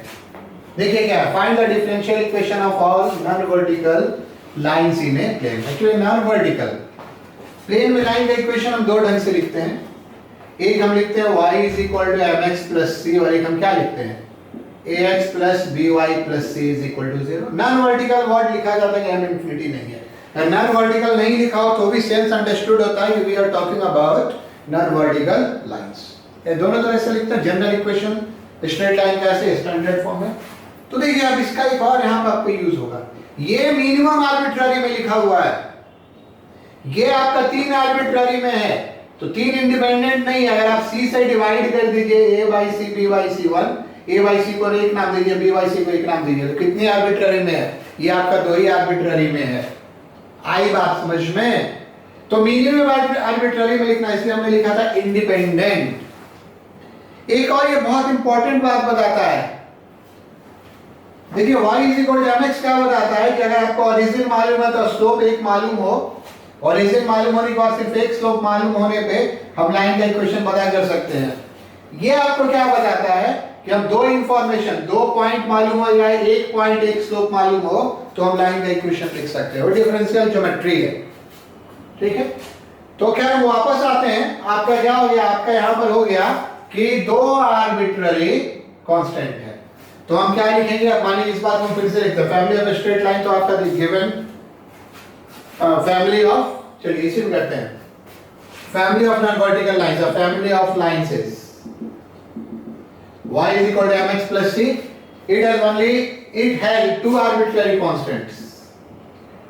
देखिए क्या है, find the differential equation of all non vertical lines in a plane. Actually non vertical plane में लाइन का इक्वेशन हम दो ढंग से लिखते हैं, एक हम लिखते हैं y is equal to m x plus c, और एक हम क्या लिखते हैं ax plus b y plus c is equal to 0। Non vertical word लिखा जाता है कि m इंफिनिटी नहीं है, और नॉन वर्टिकल नहीं लिखा हो तो भी सेंस अंडरस्टूड होता है कि we are talking about non vertical lines. ये दोनों तरह से लिखते हैं, जनरल इक्वेशन स्ट्रेट लाइन कैसे स्टैंडर्ड फॉर्म में। तो देखिए अब इसका एक और यहां पर आपको यूज होगा, ये मिनिमम आर्बिट्ररी में लिखा हुआ है, ये आपका 3 आर्बिट्ररी में है, तो 3 इंडिपेंडेंट नहीं है। अगर आप c से डिवाइड कर दीजिए a by c b by c 1, a by c को एक नाम दीजिए, b बाई सी को एक नाम दीजिए, तो कितनी आर्बिट्ररी में है, ये आपका 2 ही आर्बिट्ररी में है। आई बात समझ में? तो मिनिमम आर्बिट्ररी में लिखना, इसलिए हमने लिखा था इंडिपेंडेंट। एक और ये बहुत इंपॉर्टेंट बात बताता है, देखिए y is equal to mx क्या बताता है कि अगर आपको ओरिजिन मालूम है तो स्लोप एक मालूम हो, ओरिजिन मालूम होने के बाद सिर्फ एक स्लोप मालूम होने पे हम लाइन का इक्वेशन पता कर सकते हैं। ये आपको क्या बताता है कि हम दो इंफॉर्मेशन, 2 पॉइंट मालूम हो जाए, एक पॉइंट एक स्लोप मालूम हो, तो हम लाइन का इक्वेशन लिख सकते हैं। वो डिफरेंशियल ज्योमेट्री है, ठीक है। तो क्या हम वापस आते हैं, आपका क्या हो गया, आपका यहां पर हो गया कि 2 आर्बिट्ररी कांस्टेंट है, तो हम क्या लिखेंगे, मानिए इस बात को फिर से लिखते हैं, फैमिली ऑफ स्ट्रेट लाइन, तो आपका गिवन फैमिली ऑफ, चलिए इसी में करते हैं, family of non vertical lines, और family of lines is y is equal to mx plus c, it has 2 arbitrary constants,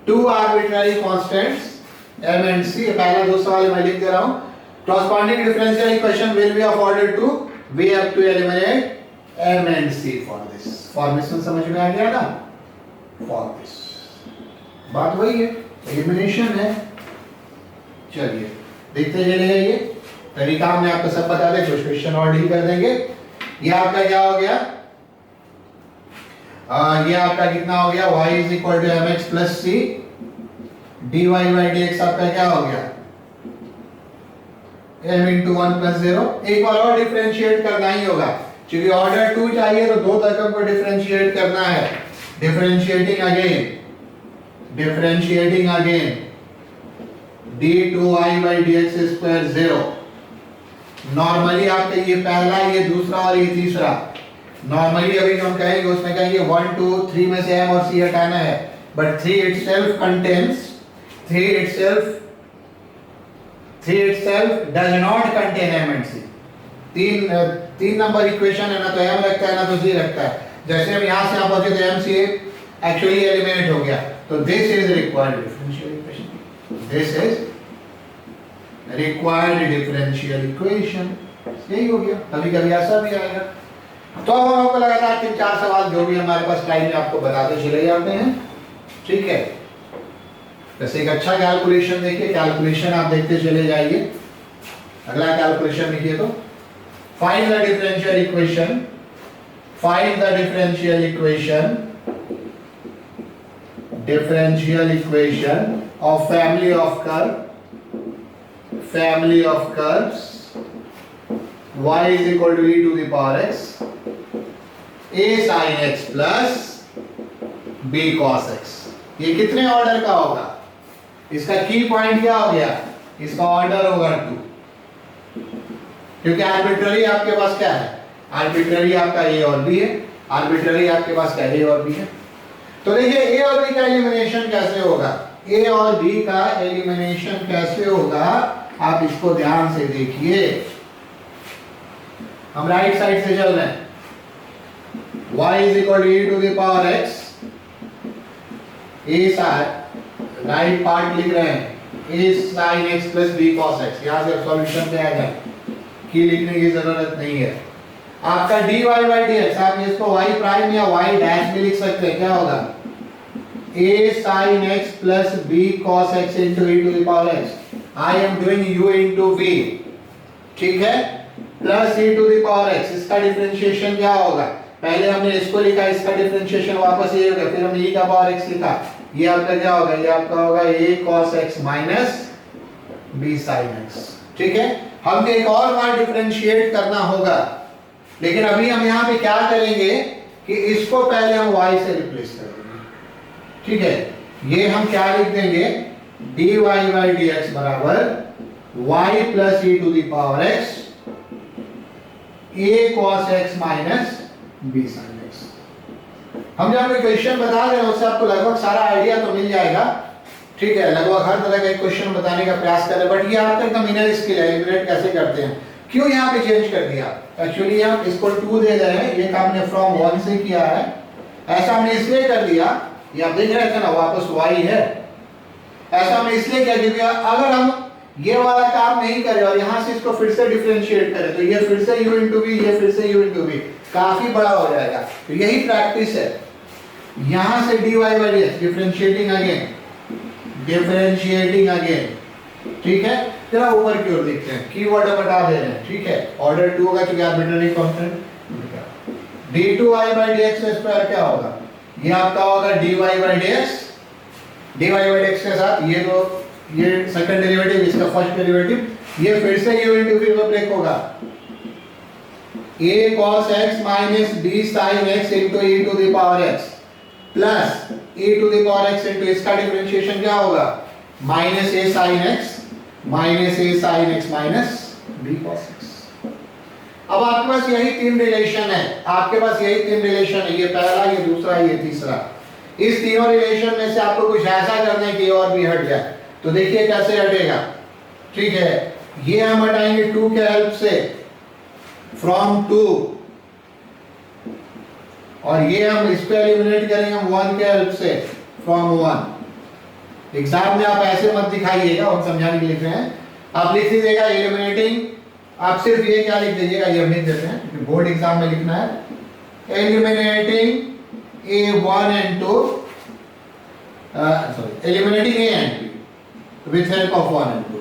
2 arbitrary constants m and c। पहला दो सवाल मैं लिख दे रहा हूं, corresponding differential equation will be of order 2, we have to eliminate m and c for this। Formation समझ में आ गया ना, for this बात वही है, एलिमिनेशन है। चलिए देखते चलिए, ये तरीका हमने आपको सब बता दिया, कुछ क्वेश्चन और डील कर देंगे। ये आपका क्या हो गया, ये आपका कितना हो गया, y is equal to m x plus c d y by d x, आपका क्या हो गया m इंटू 1 प्लस 0। एक बार और डिफरेंशिएट करना ही होगा, क्योंकि ऑर्डर 2 चाहिए तो 2 तक हमको डिफरेंशिएट करना है। Differentiating again d2y by dx square 0। Normally आपका ये पहला, ये दूसरा और ये तीसरा, नॉर्मली अभी जो हम कहेंगे उसमें कहेंगे 1 2 3 में से m और c हटाना है, but 3 itself does not contain m and c। तीन नंबर इक्वेशन है ना, तो m रखता है ना तो c रखता है। जैसे हम यहां से यहां पहुंचे तो m c एक्चुअली एलिमिनेट हो गया, तो this is required differential equation, this is required differential equation, यही हो गया। कभी कभी ऐसा भी आएगा। तो अब हमको लगातार 3-4 सवाल जो भी हमारे पास टाइम में आपको बताते चले जाते हैं, ठीक है। वैसे एक अच्छा कैलकुलेशन देखिए, कैलकुलेशन आप देखते चले जाइए। अगला कैलकुलेशन देखिए, तो find the differential equation, of family of curves y is equal to e to the power x a sin x plus b cos x। ये कितने ऑर्डर का होगा, इसका की पॉइंट क्या हो गया, इसका ऑर्डर होगा 2, क्योंकि आर्बिट्ररी आपके पास क्या है, आर्बिट्ररी आपका a और b है, आर्बिट्ररी आपके पास क्या है, a और b है। तो देखिए a और b का एलिमिनेशन कैसे होगा, a और b का एलिमिनेशन कैसे होगा, आप इसको ध्यान से देखिए। हम राइट साइड से चल रहे हैं, y is equal to e to the power x, a sin, right part लिख रहे हैं, a sin x plus b cos x। यहां से सॉल्यूशन पे आ जाए, की लिखने की जरूरत नहीं है। आपका dy by dx, आप इसको y प्राइम या y डैश भी लिख सकते हैं, क्या होगा a sin x plus b cos x into e to the power x। I am doing u into v, ठीक है, plus e to the power x। इसका डिफरेंशिएशन क्या होगा, पहले हमने इसको लिखा, इसका डिफरेंशिएशन वापस ये होगा, फिर हमने e का पावर x लिखा, ये आपका क्या होगा, ये आपका होगा a cos x minus b sin x, ठीक है। हमने एक और बार डिफरेंशिएट करना होगा, लेकिन अभी हम यहाँ पे क्या करेंगे कि इसको पहले हम y से रिप्लेस कर देंगे, ठीक है। ये हम क्या लिख देंगे, dy by dx बराबर y plus e to the power x a cos x minus b sin x। हम जब कोई क्वेश्चन बता रहे हैं उससे आपको लगभग सारा आइडिया तो मिल जाएगा, ठीक है, लगभग हर तरह का एक क्वेश्चन बताने का प्रयास करें, बट ये आपका एकदम इनर स्किल है, एलिमिनेट कैसे करते हैं। क्यों यहाँ पे चेंज कर दिया? एक्चुअली हम इसको 2 दे रहे हैं, ये काम ने फ्रॉम 1 से किया है, ऐसा हमने इसलिए कर दिया, ये आप देख रहे थे ना वापस y है, ऐसा हमने इसलिए किया क्योंकि अगर हम ये वाला काम नहीं करें और यहाँ से इसको फिर से डिफरेंशिएट करें तो ये फिर से u into v, ये फिर से u into v, काफी बड़ा हो जाएगा। तो यही प्रैक्टिस है, यहाँ से dy by dx differentiating again, differentiating again, ठीक है। जरा ऊपर की ओर देखते हैं, कीवर्ड हटा दे रहे हैं, ठीक है। ऑर्डर 2 होगा क्योंकि arbitrary constant, d2y by dx का स्क्वायर क्या होगा? ये आपका होगा dy by dx, dy by dx के साथ ये तो ये सेकंड डेरिवेटिव, इसका फर्स्ट डेरिवेटिव, ये फिर से u into v में ब्रेक होगा, a cos x minus b sin x into e to the power x plus e to the power x into इसका डिफरेंशिएशन क्या होगा? Minus a sin x minus a sin x minus b cos x। अब आपके पास यही 3 relation है, आपके पास यही 3 relation है, ये पहला, ये दूसरा, ये तीसरा। इस तीनों रिलेशन में से आपको कुछ ऐसा करना है कि और भी हट जाए, तो देखिए कैसे हटेगा, ठीक है। ये हम हटाएंगे 2 के हेल्प से, फ्रॉम 2, और ये हम इस पे एलिमिनेट करेंगे हम 1 के हेल्प से, फ्रॉम 1। एग्जाम में आप ऐसे मत दिखाइएगा, हम समझाने के लिए लिख रहे हैं, आप लिख दीजिएगा एलिमिनेटिंग, आप सिर्फ ये क्या लिख दीजिएगा, ये हम लिख देते हैं क्योंकि बोर्ड एग्जाम में लिखना है, eliminating a1 and 2, eliminating a and b with help of 1 and 2,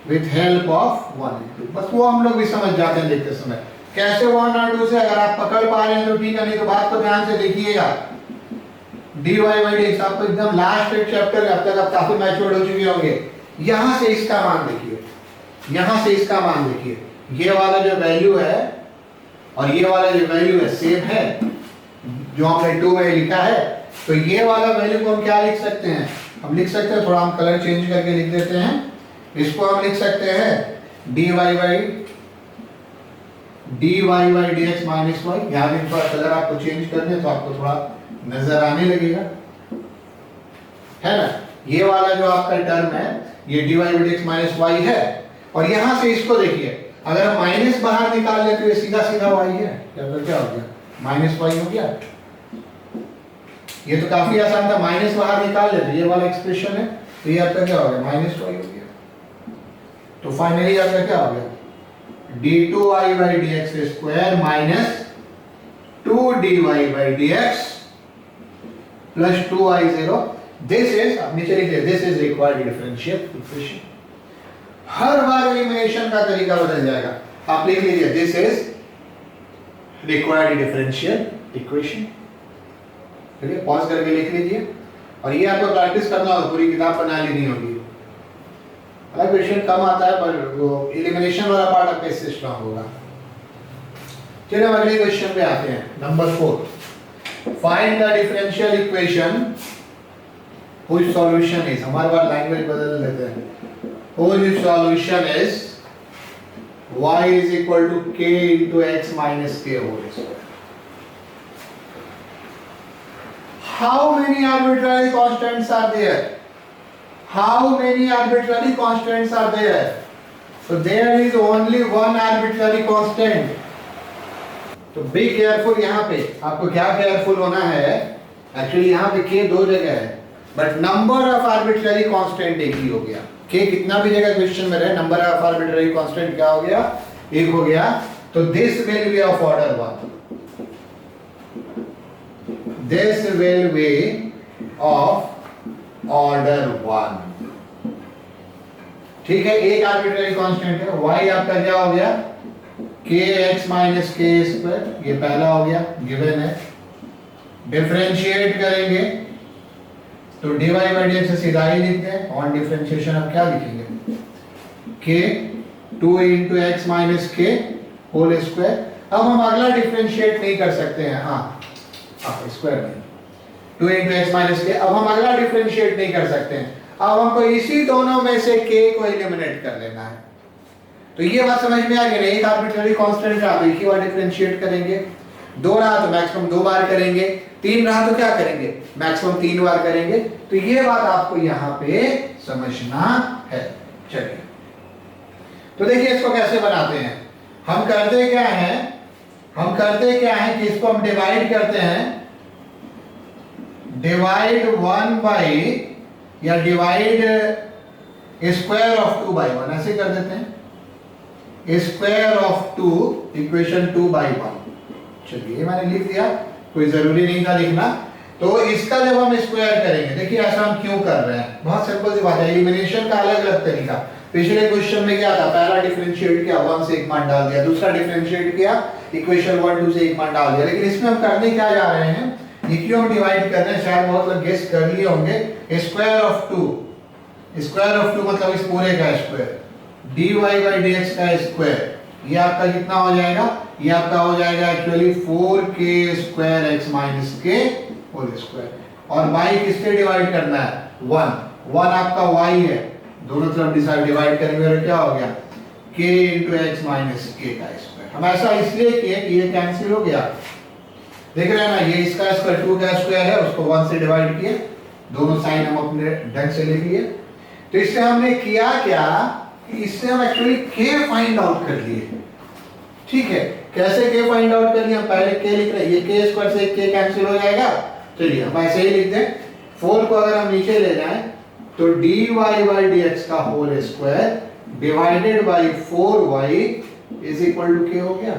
with help of 1 and 2, बस वो हम लोग भी समझ जाते हैं लिखते समय कैसे 1 और 2 से। अगर आप पकड़ पा रहे हैं तो ठीक है, नहीं तो बात को ध्यान से देखिएगा। dy by dx आपको एकदम लास्ट एक चैप्टर, अब तक आप काफी मैच्योर्ड हो चुके होंगे। यहाँ से इसका मान देखिए, यहाँ से इसका मान देखिए, ये वाला जो वैल्यू है और ये वाला जो वैल्यू है सेम है जो हमने 2 में लिखा है, तो ये वाला वैल्यू को हम क्या लिख सकते हैं? हम लिख सकते हैं, थोड़ा हम कलर चेंज करके लिख देते हैं, इसको हम लिख सकते हैं dy by dx minus y। यहाँ भी थोड़ा कलर आपको चेंज करने तो आपको थोड़ा नजर आने लगेगा, है ना। ये वाला जो आपका टर्म है ये dy by dx minus y है, और यहाँ से इसको देखिए, अगर हम माइनस बाहर निकाल ले तो ये सीधा सीधा y है, क्या हो गया? माइनस y हो गया। ये तो काफी आसान था, माइनस बाहर निकाल लेते, ये वाला एक्सप्रेशन है, तो ये आपका क्या हो गया? माइनस y हो गया। तो फाइनली आपका क्या हो गया? d2y by dx square minus 2dy by dx plus 2y0। This is, अब नीचे लिख दिया, this is required differential equation. Her bar elimination का तरीका बदल जाएगा, आप लिख लीजिए this is required differential equation. चलिए पॉज करके लिख लीजिए, और ये आपको प्रैक्टिस करना होगा, पूरी किताब बना लेनी होगी। अगर क्वेश्चन कम आता है पर वो एलिमिनेशन वाला पार्ट आपका इससे स्ट्रांग होगा। चलिए हम अगले क्वेश्चन पे आते हैं, number 4। Find the differential equation whose solution is, हमारे बार लैंग्वेज बदल देते हैं, whose solution is y is equal to k into x minus k whole square। How many arbitrary constants are there? How many arbitrary constants are there? So there is only one arbitrary constant. तो be careful, यहाँ पे आपको क्या careful होना है, actually यहाँ पे k 2 जगह है, but number of arbitrary constant एक ही हो गया। k कितना भी जगह क्वेश्चन में रहे, नंबर ऑफ आर्बिट्ररी कांस्टेंट क्या हो गया? एक हो गया। तो this will be of order 1, this will be of order 1, ठीक है। एक आर्बिट्ररी कांस्टेंट है, y आपका क्या हो गया? kx माइनस k स्क्वायर, ये पहला हो गया, गिवन है। डिफरेंशिएट करेंगे तो dy by dx से सीधा ही लिखते हैं, ऑन डिफरेंशिएशन अब क्या लिखेंगे? k 2 into x minus k whole square. अब हम अगला डिफरेंशिएट नहीं कर सकते हैं, हाँ स्क्वायर नहीं, 2 into x minus k। अब हम अगला डिफरेंशिएट नहीं कर सकते हैं, अब हमको इसी दोनों में से k को एलिमिनेट कर लेना है। तो ये बात समझ में आ गई ना, एक आर्बिट्ररी कांस्टेंट रहा तो एक ही बार डिफरेंशिएट करेंगे, 2 रहा तो मैक्सिमम 2 बार करेंगे, 3 रहा तो क्या करेंगे, मैक्सिमम 3 बार करेंगे। तो ये बात आपको यहां पे समझना है। चलिए तो देखिए इसको कैसे बनाते हैं। हम करते क्या है कि इसको हम डिवाइड करते हैं, डिवाइड 1 बाई या डिवाइड स्क्वायर ऑफ 2 बाई 1 ऐसे कर देते हैं, स्क्वायर ऑफ 2 इक्वेशन 2 बाई 1। चलिए मैंने लिख दिया, कोई जरूरी नहीं था लिखना। तो इसका जब हम स्क्वायर करेंगे, देखिए ऐसा हम क्यों कर रहे हैं, बहुत सिंपल सी बात है, एलिमिनेशन का अलग अलग तरीका। पिछले क्वेश्चन में क्या था, पहला डिफरेंशिएट किया 1 से 1 मान डाल दिया, दूसरा डिफरेंशिएट किया इक्वेशन 1 2 से 1 मान डाल दिया। लेकिन इसमें हम करने क्या जा रहे हैं, ये क्यों हम डिवाइड कर रहे हैं, शायद बहुत लोग गेस कर लिए होंगे। स्क्वायर ऑफ 2 मतलब इस पूरे का स्क्वायर, dy by dx का स्क्वायर, ये आपका कितना हो जाएगा, ये आपका हो जाएगा actually 4k square x minus k whole square. और y किससे डिवाइड करना है, 1 आपका y है, दोनों तरफ डिवाइड करेंगे और क्या हो गया, k into x minus k का स्क्वायर। हम ऐसा इसलिए किए कि ये कैंसिल हो गया, देख रहे हैं ना, ये इसका स्क्वायर 2 का स्क्वायर है, उसको 1 से डिवाइड किए, दोनों साइन हम अपने ढंग से लिख लिए। तो इससे हमने किया क्या, इससे हम एक्चुअली k फाइंड आउट कर लिए। ठीक है, कैसे k फाइंड आउट कर लिया, हम पहले k लिख रहे हैं, ये k स्क्वायर से k कैंसिल हो जाएगा। चलिए हम ऐसे ही लिख दें, 4 को अगर हम नीचे ले जाएं तो dy by dx का whole square divided by 4y is equal to k हो गया।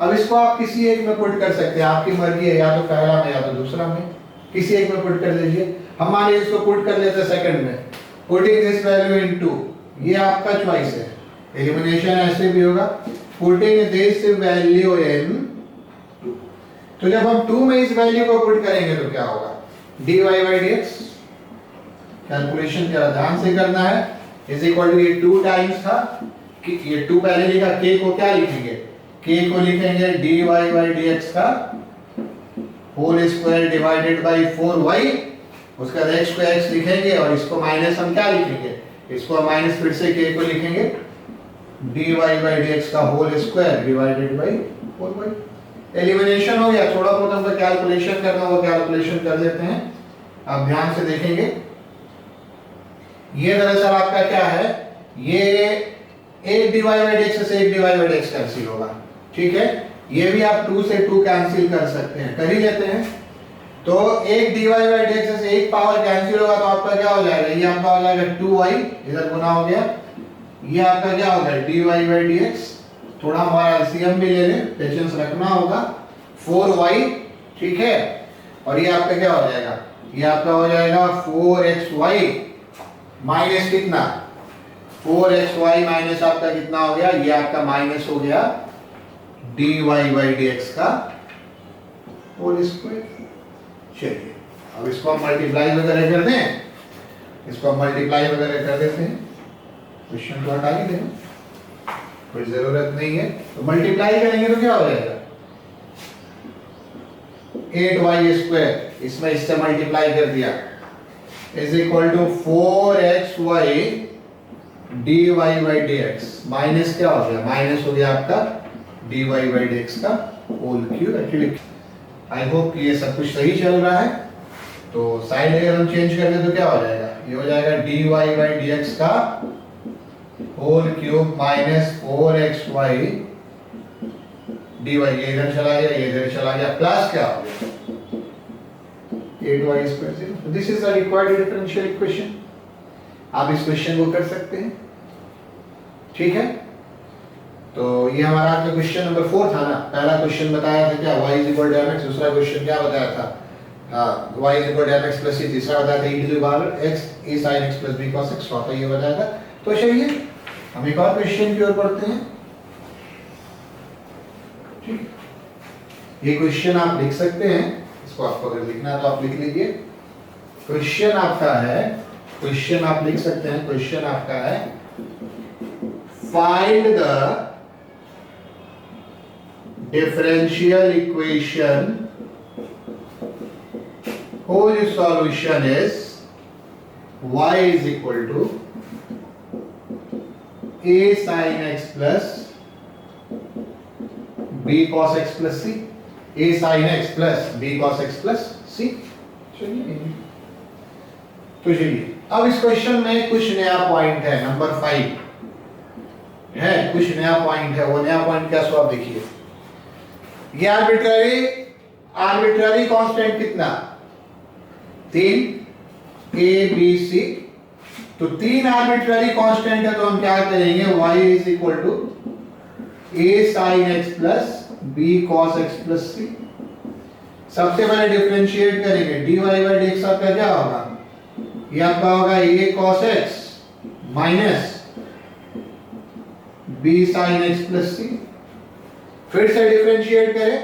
अब इसको आप किसी एक में पुट कर सकते हैं, आपकी मर्जी है, या तो पहला में या तो दूसरा में, किसी एक में पुट कर लीजिए। हम मान लीजिए इसको पुट कर लेते हैं सेकंड में, पुटिंग दिस वैल्यू इनटू, ये आपका चॉइस है, एलिमिनेशन ऐसे भी होगा, पुटिंग दिस वैल्यू इन 2। तो जब हम 2 में इस वैल्यू को पुट करेंगे तो क्या होगा, dy by dx, कैलकुलेशन क्या ध्यान से करना है, इज इक्वल टू, ये 2 टाइम्स था, कि ये 2 पहले लिखा, k को क्या लिखेंगे, k को लिखेंगे dy by dx का whole square divided by 4y, उसका x को x लिखेंगे और इसको माइनस हम क्या लिखेंगे, इसको माइनस फिर से k को लिखेंगे dy by dx का whole square divided by 4y। Elimination हो गया, थोड़ा बहुत हमको कैलकुलेशन करना होगा, कैलकुलेशन कर देते हैं। आप ध्यान से देखेंगे, ये दरअसल आपका क्या है, ये एक dy by dx से एक dy by dx कैंसिल होगा। ठीक है, ये भी आप 2 से 2 कैंसिल कर सकते हैं, कर ही लेते हैं। तो एक dy by dx से एक पावर कैंसिल होगा तो आपका क्या हो जाएगा, ये आपका हो जाएगा 2y, इधर गुना हो गया, ये आपका क्या होगा dy by dx, थोड़ा हमारा एलसीएम भी ले लें, पेशेंस रखना होगा, 4y। ठीक है, और ये आपका क्या हो जाएगा, ये आपका हो जाएगा 4xy माइनस कितना, 4xy माइनस आपका कितना हो गया, ये आपका माइनस हो गया dy by dx का होल स्क्वायर। चलिए अब इसको हम मल्टीप्लाई वगैरह कर दें, इसको हम मल्टीप्लाई वगैरह कर देते हैं, क्वेश्चन को हटा ही देना, कोई जरूरत नहीं है। तो मल्टीप्लाई करेंगे तो क्या हो जाएगा, 8y स्क्वायर, इसमें इससे मल्टीप्लाई कर दिया, is equal to 4xy dy by dx, minus क्या हो गया, माइनस हो गया आपका dy by dx का whole cube. Actually I hope कि ये सब कुछ सही चल रहा है। तो साइड अगर हम चेंज कर दें तो क्या हो जाएगा, ये हो जाएगा dy by dx का whole cube minus 4xy dy, ये इधर चला गया, ये इधर चला गया, प्लस क्या हो गया 8y square. This is the required differential equation. आप इस क्वेश्चन को कर सकते हैं। ठीक है, तो ये हमारा आज का क्वेश्चन नंबर 4 था ना। पहला क्वेश्चन बताया था क्या, y इक्वल टू mx, दूसरा क्वेश्चन क्या बताया था, y equal to mx plus c, तीसरा बताया था e to the power x a sin x plus b cos x, चौथा ये बताया था। तो चलिए हम एक और क्वेश्चन की ओर बढ़ते हैं। ठीक, ये क्वेश्चन आप लिख सकते हैं, इसको आपको अगर लिखना है तो आप लिख लीजिए। क्वेश्चन आपका है, क्वेश्चन आप लिख सकते हैं, क्वेश्चन आपका है find the differential equation whose solution is y is equal to a sine x plus b cos x plus c, a sine x plus b cos x plus c. चलिए तो चलिए अब इस क्वेश्चन में कुछ नया पॉइंट है, number 5 है, कुछ नया पॉइंट है। वो नया पॉइंट क्या सो आप देखिए, ये आर्बिट्ररी कांस्टेंट कितना 3 ए बी सी, तो 3 आर्बिट्ररी कांस्टेंट है तो हम क्या करेंगे y is equal to a sine x plus b cos x plus c. सबसे पहले डिफरेंशिएट करेंगे, dy बाई dx आपका क्या होगा, ये आपका होगा a cos x minus b sin x plus c. फिर से डिफरेंशिएट करें,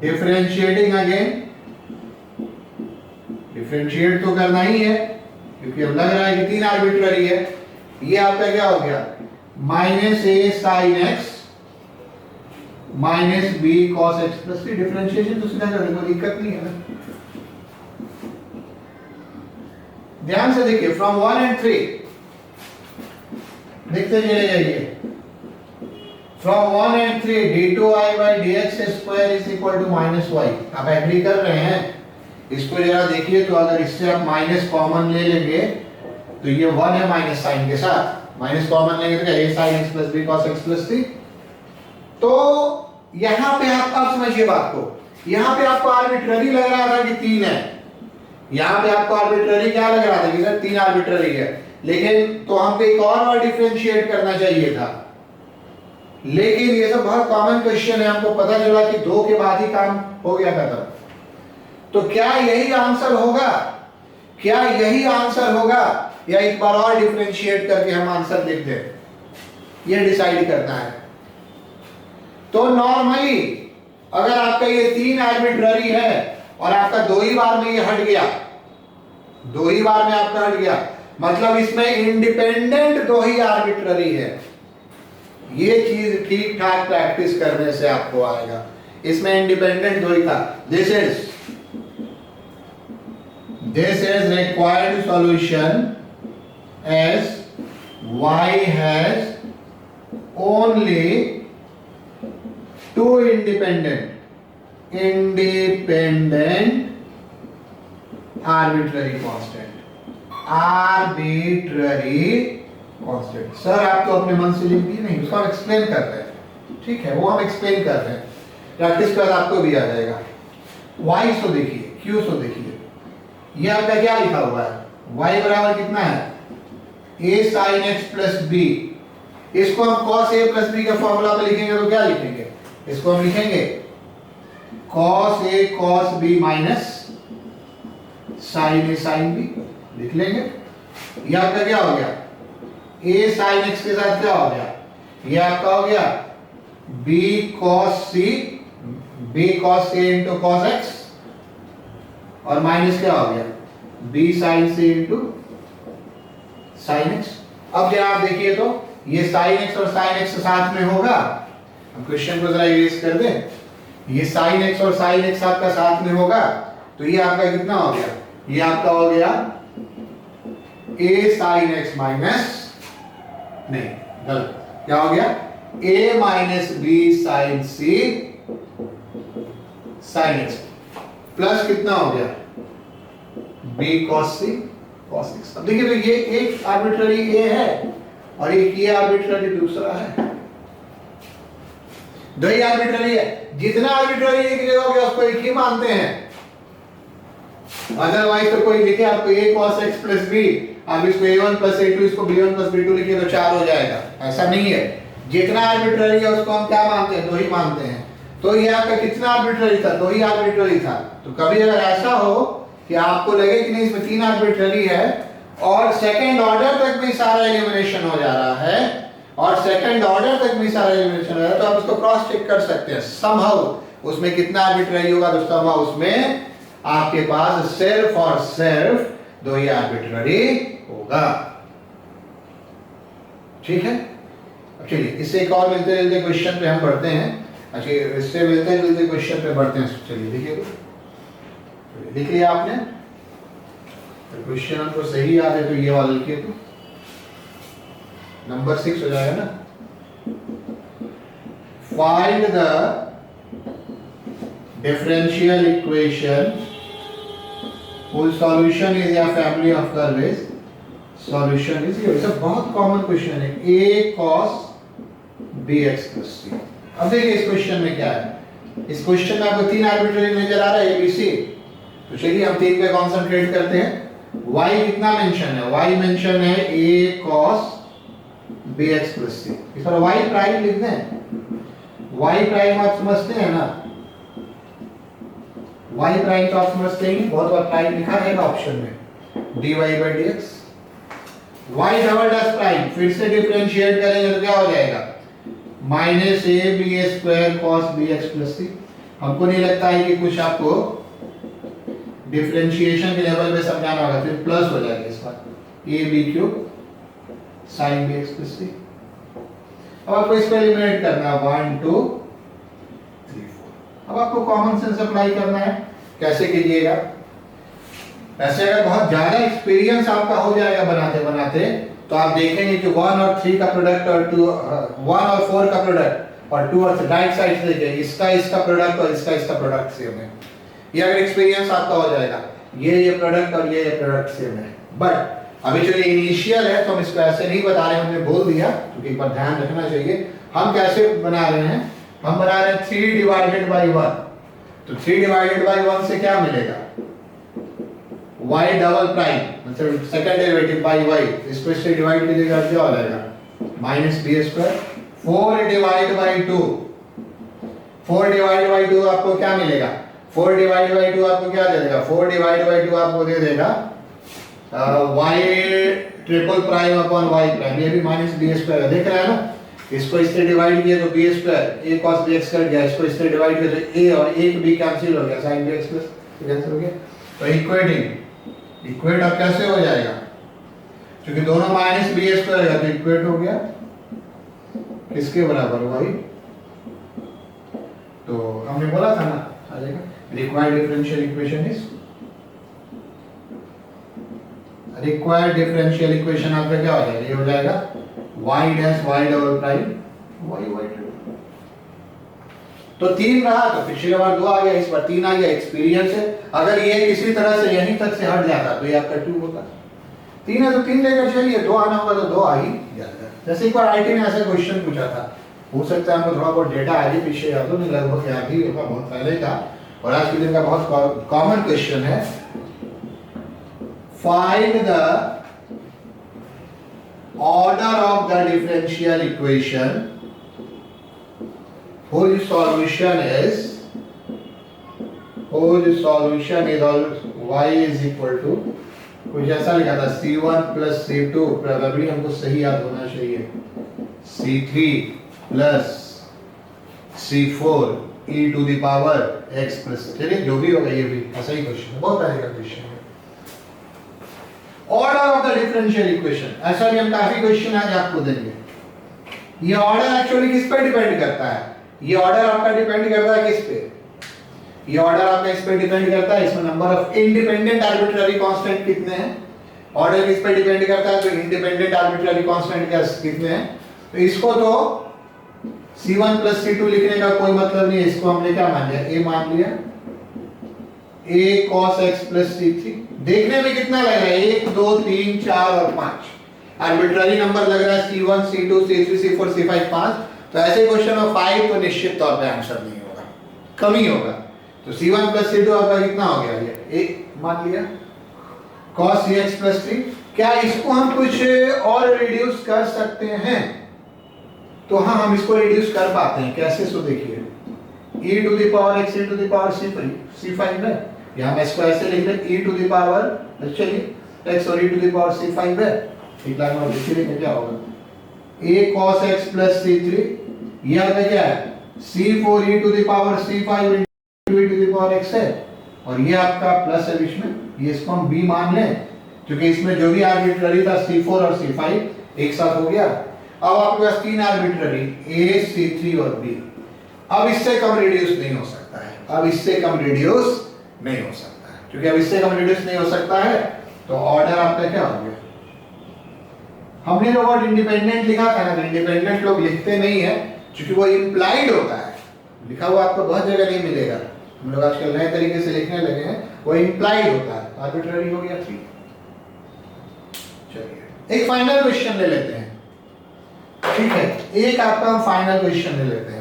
डिफरेंशिएटिंग अगेन, डिफरेंशिएट तो करना ही है क्योंकि अब लग रहा है कि 3 आर्बिट्ररी है। ये आपका क्या हो गया, minus a sine x minus b cos x plus c. Differentiation तो सीधा करने कोई दिक्कत नहीं है ना। ध्यान से देखिए, फ्रॉम 1 and 3 देखते चले जाइए। From 1 and 3 d2i by dx square is equal to minus y। आप एग्री कर रहे हैं? इसको जरा देखिए, तो अगर इससे आप माइनस कॉमन ले लेंगे तो ये 1 है माइनस साइन के साथ, माइनस कॉमन लेंगे तो क्या a sin x plus b cos x plus c। तो यहां पे आप समझिए बात को, यहां पे आपको आर्बिट्ररी लग रहा था कि 3 है, यहां पे आपको आर्बिट्ररी क्या लग रहा था कि सर 3 आर्बिट्ररी है, लेकिन तो हमको एक और डिफरेंशिएट करना चाहिए था। लेकिन ये सब बहुत कॉमन क्वेश्चन है, हमको पता चला कि 2 के बाद ही काम हो गया खत्म। तो क्या यही आंसर होगा, क्या यही आंसर होगा, या एक बार और डिफरेंशिएट करके हम आंसर लिख दें, ये डिसाइड करना है। तो नॉर्मली अगर आपका ये 3 आर्बिट्ररी है और आपका 2 ही बार में ये हट गया, 2 ही बार में आपका हट गया, मतलब इसमें इंडिपेंडेंट 2 ही आर्बिट्ररी है। ये चीज ठीक ठाक प्रैक्टिस करने से आपको आएगा। इसमें इंडिपेंडेंट 2 ही था। This is required solution as y has only 2 independent arbitrary constant। Sir आप तो अपने मन से लिख दिए, नहीं, उसको हम एक्सप्लेन कर रहे हैं, ठीक है, वो हम एक्सप्लेन कर रहे हैं। प्रैक्टिस कर आपको भी आ जाएगा। y सो देखिए, q सो देखिए, ये आपका क्या लिखा हुआ है, y बराबर कितना है a sin x plus b। इसको हम cos a प्लस b का फॉर्मूला पे लिखेंगे तो क्या लिखेंगे, इसको हम लिखेंगे cos a cos b minus sin a sin b, लिख लेंगे। ये आपका क्या हो गया, a sin x के साथ क्या हो गया, ये आपका हो गया b cos a into cos x, और माइनस क्या हो गया b sin c into sin x। अब जरा आप देखिए तो ये sin x और sin x साथ में होगा, हम क्वेश्चन को जरा इरेज कर दें, ये sin x और sin x आपका साथ में होगा, तो ये आपका कितना हो गया, ये आपका हो गया a sin x माइनस, नहीं गलत, क्या हो गया a minus b sin c sin x plus कितना हो गया b cos c cos x। अब देखिए तो ये एक आर्बिट्ररी a है और एक ये आर्बिट्ररी दूसरा है, 2 ही आर्बिट्ररी है। जितना आर्बिट्ररी एक जगह हो गया उसको एक ही मानते हैं, अदरवाइज तो कोई लिखे आपको a cos x plus b, आप इसको a1 प्लस a2, इसको b1 प्लस b2 लिखिए तो 4 हो जाएगा, ऐसा नहीं है। जितना आर्बिट्ररी है उसको हम क्या मानते हैं, 2 ही मानते हैं। तो ये आपका कितना आर्बिट्ररी था, 2 ही आर्बिट्ररी था। तो कभी अगर ऐसा हो कि आपको लगे कि नहीं इसमें 3 आर्बिट्ररी है और सेकंड ऑर्डर तक भी सारा एलिमिनेशन हो जा रहा है, और सेकंड ऑर्डर तक भी सारा एलिमिनेशन हो रहा है, तो आप उसको क्रॉस चेक कर सकते हैं समहाउ उसमें कितना आर्बिट्ररी होगा, तो समहाउ उसमें आपके पास सिर्फ और सिर्फ 2 ही आर्बिट्ररी होगा। ठीक है, अब चलिए इससे एक और मिलते जुलते क्वेश्चन पे हम बढ़ते हैं। अच्छा, इससे मिलते जुलते क्वेश्चन पे बढ़ते हैं। चलिए देखिए, तो लिख लिया आपने, क्वेश्चन आपको सही याद है तो ये वाला लिखिए। तो नंबर 6 हो जाएगा ना। Find the differential equation whose solution is या family of curve is solution is ये सब बहुत कॉमन क्वेश्चन है। a cos bx plus c। अब देखिए इस क्वेश्चन में क्या है। इस क्वेश्चन में आपको तीन आर्बिट्ररी नजर आ रहा है abc, तो चलिए हम तीन पे कंसंट्रेट करते हैं। y कितना मेंशन है? y मेंशन है a cos bx plus c। इस पर y प्राइम लिख दें। y प्राइम आप समझते हैं ना, y प्राइम तो आप समझते हैं, बहुत बार प्राइम लिखा है ऑप्शन में dy by dx। y double dash prime फिर से डिफरेंशिएट करेंगे तो क्या हो जाएगा? Minus a b a square cos b x plus c. हमको नहीं लगता है कि कुछ आपको डिफरेंशिएशन के लेवल पे समझाना होगा, फिर प्लस हो जाएगा इस बार a b cube sine b x plus c. अब आपको इसको एलिमिनेट करना है 1 2 3 4। अब आपको कॉमन सेंस अप्लाई करना है। कैसे कीजिएगा? ऐसे अगर बहुत ज्यादा एक्सपीरियंस आपका हो जाएगा बनाते बनाते, तो आप देखेंगे कि 1 और 3 का प्रोडक्ट और 1 और 4 का प्रोडक्ट और 2 और राइट साइड से देखिए इसका प्रोडक्ट और इसका प्रोडक्ट सेम है। ये अगर एक्सपीरियंस आपका हो जाएगा, ये प्रोडक्ट और ये प्रोडक्ट सेम है। बट अभी जो इनिशियल है तो हम इसको ऐसे नहीं बता रहे हैं, हमने बोल दिया, क्योंकि एक बार ध्यान रखना चाहिए। हम कैसे बना रहे हैं? हम बना रहे हैं 3 डिवाइडेड बाई 1। तो 3 डिवाइडेड बाई 1 से क्या मिलेगा? y डबल प्राइम, मतलब सेकंड डेरिवेटिव बाई y, इसको इससे डिवाइड कीजिएगा क्या हो जाएगा? Minus B square. 4 divide by 2, 4 divide by 2 आपको क्या मिलेगा? 4 डिवाइड बाई 2 आपको क्या दे देगा? 4 डिवाइड बाई 2 आपको दे देगा y triple prime upon y prime, ये भी माइनस बी स्क्वायर है। देख रहे हैं ना, इसको इससे डिवाइड किया तो B square, a cos bx cut गया, इसको इससे डिवाइड किया तो a और a b कैंसिल हो गया, sin bx प्लस कैंसिल हो गया। तो इक्वेट अब कैसे हो जाएगा? क्योंकि दोनों माइनस बी स्क्वायर है तो इक्वेट हो गया किसके बराबर? y। तो हमने बोला था ना, आ जाएगा required differential equation is, required differential equation आपका क्या हो जाएगा? ये हो जाएगा y dash y double prime y y triple. तो 3 रहा, तो पिछली बार 2 आ गया, इस बार 3 आ गया। एक्सपीरियंस है। अगर ये किसी तरह से यहीं तक से हट जाता तो ये आपका 2 होता। 3 है तो 3 लेकर चलिए, 2 आना होगा तो 2 आ ही जाता। जैसे एक बार आईटी में ऐसा क्वेश्चन पूछा था, हो सकता है हमको थोड़ा बहुत डेटा आगे पीछे याद हो, नहीं लगभग याद ही होगा, बहुत पहले का, और आज के दिन का बहुत कॉमन क्वेश्चन है। Find the order of the differential equation whose solution is y is equal to, कुछ ऐसा लिखा था c1 plus c2, प्रोबेबली हमको सही याद होना चाहिए, c3 plus c4 e to the power x plus, चलिए जो भी होगा, ये भी ऐसा ही क्वेश्चन है, बहुत पहले का क्वेश्चन है। Order of the differential equation, ऐसा भी हम काफी क्वेश्चन आज आपको देंगे। ये ऑर्डर एक्चुअली किस पर डिपेंड करता है? ये ऑर्डर आपका डिपेंड करता है किस पे? ये ऑर्डर आपका इस पे डिपेंड करता है, इसमें number of independent arbitrary constant कितने हैं। ऑर्डर किस पे डिपेंड करता है? तो इंडिपेंडेंट आर्बिट्ररी कांस्टेंट कितने हैं। तो इसको तो c1 plus c2 लिखने का कोई मतलब नहीं है, इसको हमने क्या मान लिया? a मान लिया, a cos x plus c3। देखने में कितना लग रहा है? 1 2 3 4 और 5 आर्बिट्ररी नंबर लग रहा है, c1 c2 c3 c4 c5 5। तो ऐसे क्वेश्चन में 5 तो निश्चित तौर पे आंसर नहीं होगा, कम ही होगा। तो c1 plus c2 आपका कितना हो गया? ये 1 मान लिया, cos cx plus 3। क्या इसको हम कुछ और रिड्यूस कर सकते हैं? तो हाँ, हम इसको रिड्यूस कर पाते हैं। कैसे? सो देखिए, e to the power x e to the power c5 है, यहाँ मैं इसको ऐसे लिख रहे e to the power, चलिए x और e to the power c5 है, ठीक है। और देखिए क्या होगा, a cos x plus c3, ये आपका क्या है? c4 e to the power c5 into e to the power x है, और ये आपका प्लस है बीच में, ये इसको हम b मान लें, क्योंकि इसमें जो भी आर्बिट्ररी था c4 और c5 एक साथ हो गया। अब आपके पास 3 आर्बिट्ररी a c3 और b। अब इससे कम रिड्यूस नहीं हो सकता है, अब इससे कम रिड्यूस नहीं हो सकता है, क्योंकि अब इससे कम रिड्यूस नहीं हो सकता है, तो ऑर्डर आपका क्या हो गया? हमने जो वर्ड इंडिपेंडेंट लिखा था ना, इंडिपेंडेंट लोग लिखते नहीं है क्योंकि वो इम्प्लाइड होता है, लिखा हुआ आपको बहुत जगह नहीं मिलेगा। हम लोग आजकल नए तरीके से लिखने लगे हैं, वो इम्प्लाइड होता है, आर्बिट्ररी हो गया। ठीक, चलिए एक फाइनल क्वेश्चन ले लेते हैं। ठीक है, एक आपका हम फाइनल क्वेश्चन ले लेते हैं।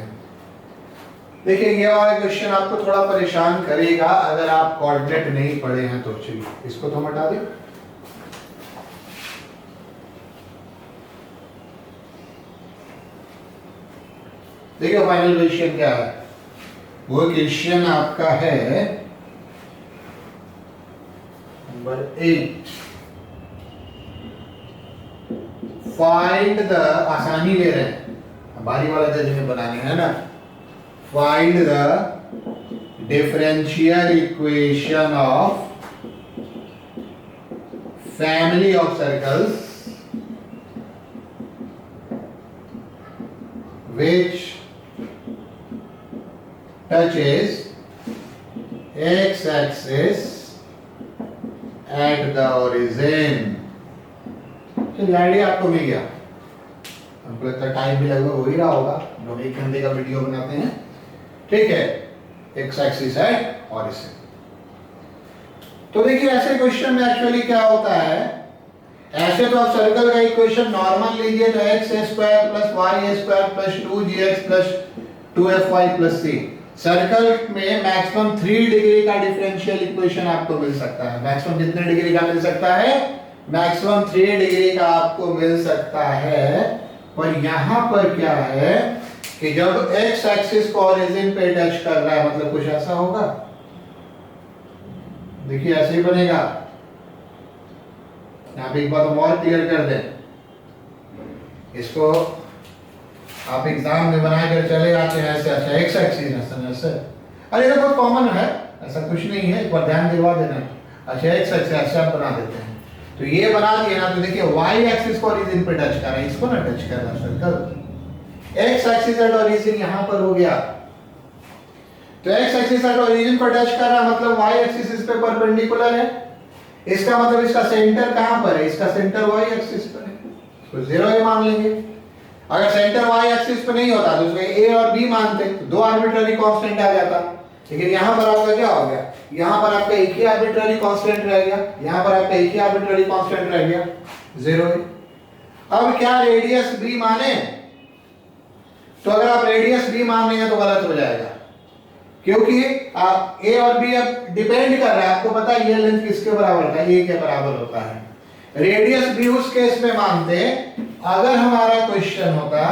देखिए ये वाला क्वेश्चन आपको थोड़ा परेशान करेगा अगर आप कोऑर्डिनेट नहीं पढ़े हैं तो। चलिए इसको तो हटा दें। देखिए फाइनल क्वेश्चन क्या है। वो क्वेश्चन आपका है नंबर 8। फाइंड द, आसानी ले रहे हैं, बारी वाला जज बनाने है ना। Find the differential equation of family of circles which touches x-axis at the origin। चलिए आइडिया आपको मिल गया। हमको लगता है टाइम भी लगभग हो ही रहा होगा, हम लोग 1 घंटे का वीडियो बनाते हैं। ठीक है, x-axis एट origin। तो देखिए ऐसे क्वेश्चन में एक्चुअली क्या होता है, ऐसे तो आप सर्कल का इक्वेशन नॉर्मल लीजिए तो x square plus y square plus 2gx plus 2fy plus c। Circle में मैक्सिमम 3 डिग्री का डिफरेंशियल इक्वेशन आपको मिल सकता है। मैक्सिमम कितने डिग्री का मिल सकता है? मैक्सिमम 3 डिग्री का आपको मिल सकता है। पर यहां पर क्या है कि जब x एक्सिस को ओरिजिन पे टच कर रहा है, मतलब कुछ ऐसा होगा। देखिए ऐसे ही बनेगा। यहाँ पे एक बात हम और क्लियर कर दें, इसको आप एग्जाम में बना कर चले आते हैं ऐसे। अच्छा एक्स एक्सिस ऐसे, अरे ये बहुत कॉमन है, ऐसा कुछ नहीं है, एक बार ध्यान दिलवा देना। अच्छा एक्स एक्सिस ऐसे आप बना देते हैं, तो ये बना दिए ना, तो देखिए वाई एक्सिस को ओरिजिन पे टच कर रहा है, इसको ना टच कर रहा circle. X axis at origin यहाँ पर हो गया, तो एक्स एक्सिस एट ओरिजिन पर टच कर रहा मतलब वाई एक्सिस इस पे परपेंडिकुलर है। इसका मतलब इसका सेंटर कहां पर है? इसका सेंटर वाई एक्सिस पर है, तो 0 ए मान लेंगे। अगर सेंटर वाई एक्सिस पे नहीं होता तो उसमें ए और बी मानते, तो 2 आर्बिट्ररी कांस्टेंट आ जाता। लेकिन यहां पर आपका क्या हो गया, यहां पर आपका एक ही आर्बिट्ररी कांस्टेंट रह गया, यहां पर आपका एक ही आर्बिट्ररी कांस्टेंट रह गया, 0 ए। अब क्या रेडियस बी माने? तो अगर आप रेडियस बी मान लेंगे तो गलत हो जाएगा, क्योंकि आप ए और बी अब डिपेंड कर रहा है। आपको पता है ये लेंथ किसके बराबर होता है? ए के बराबर होता है। रेडियस बी उस केस में मानते अगर हमारा क्वेश्चन होता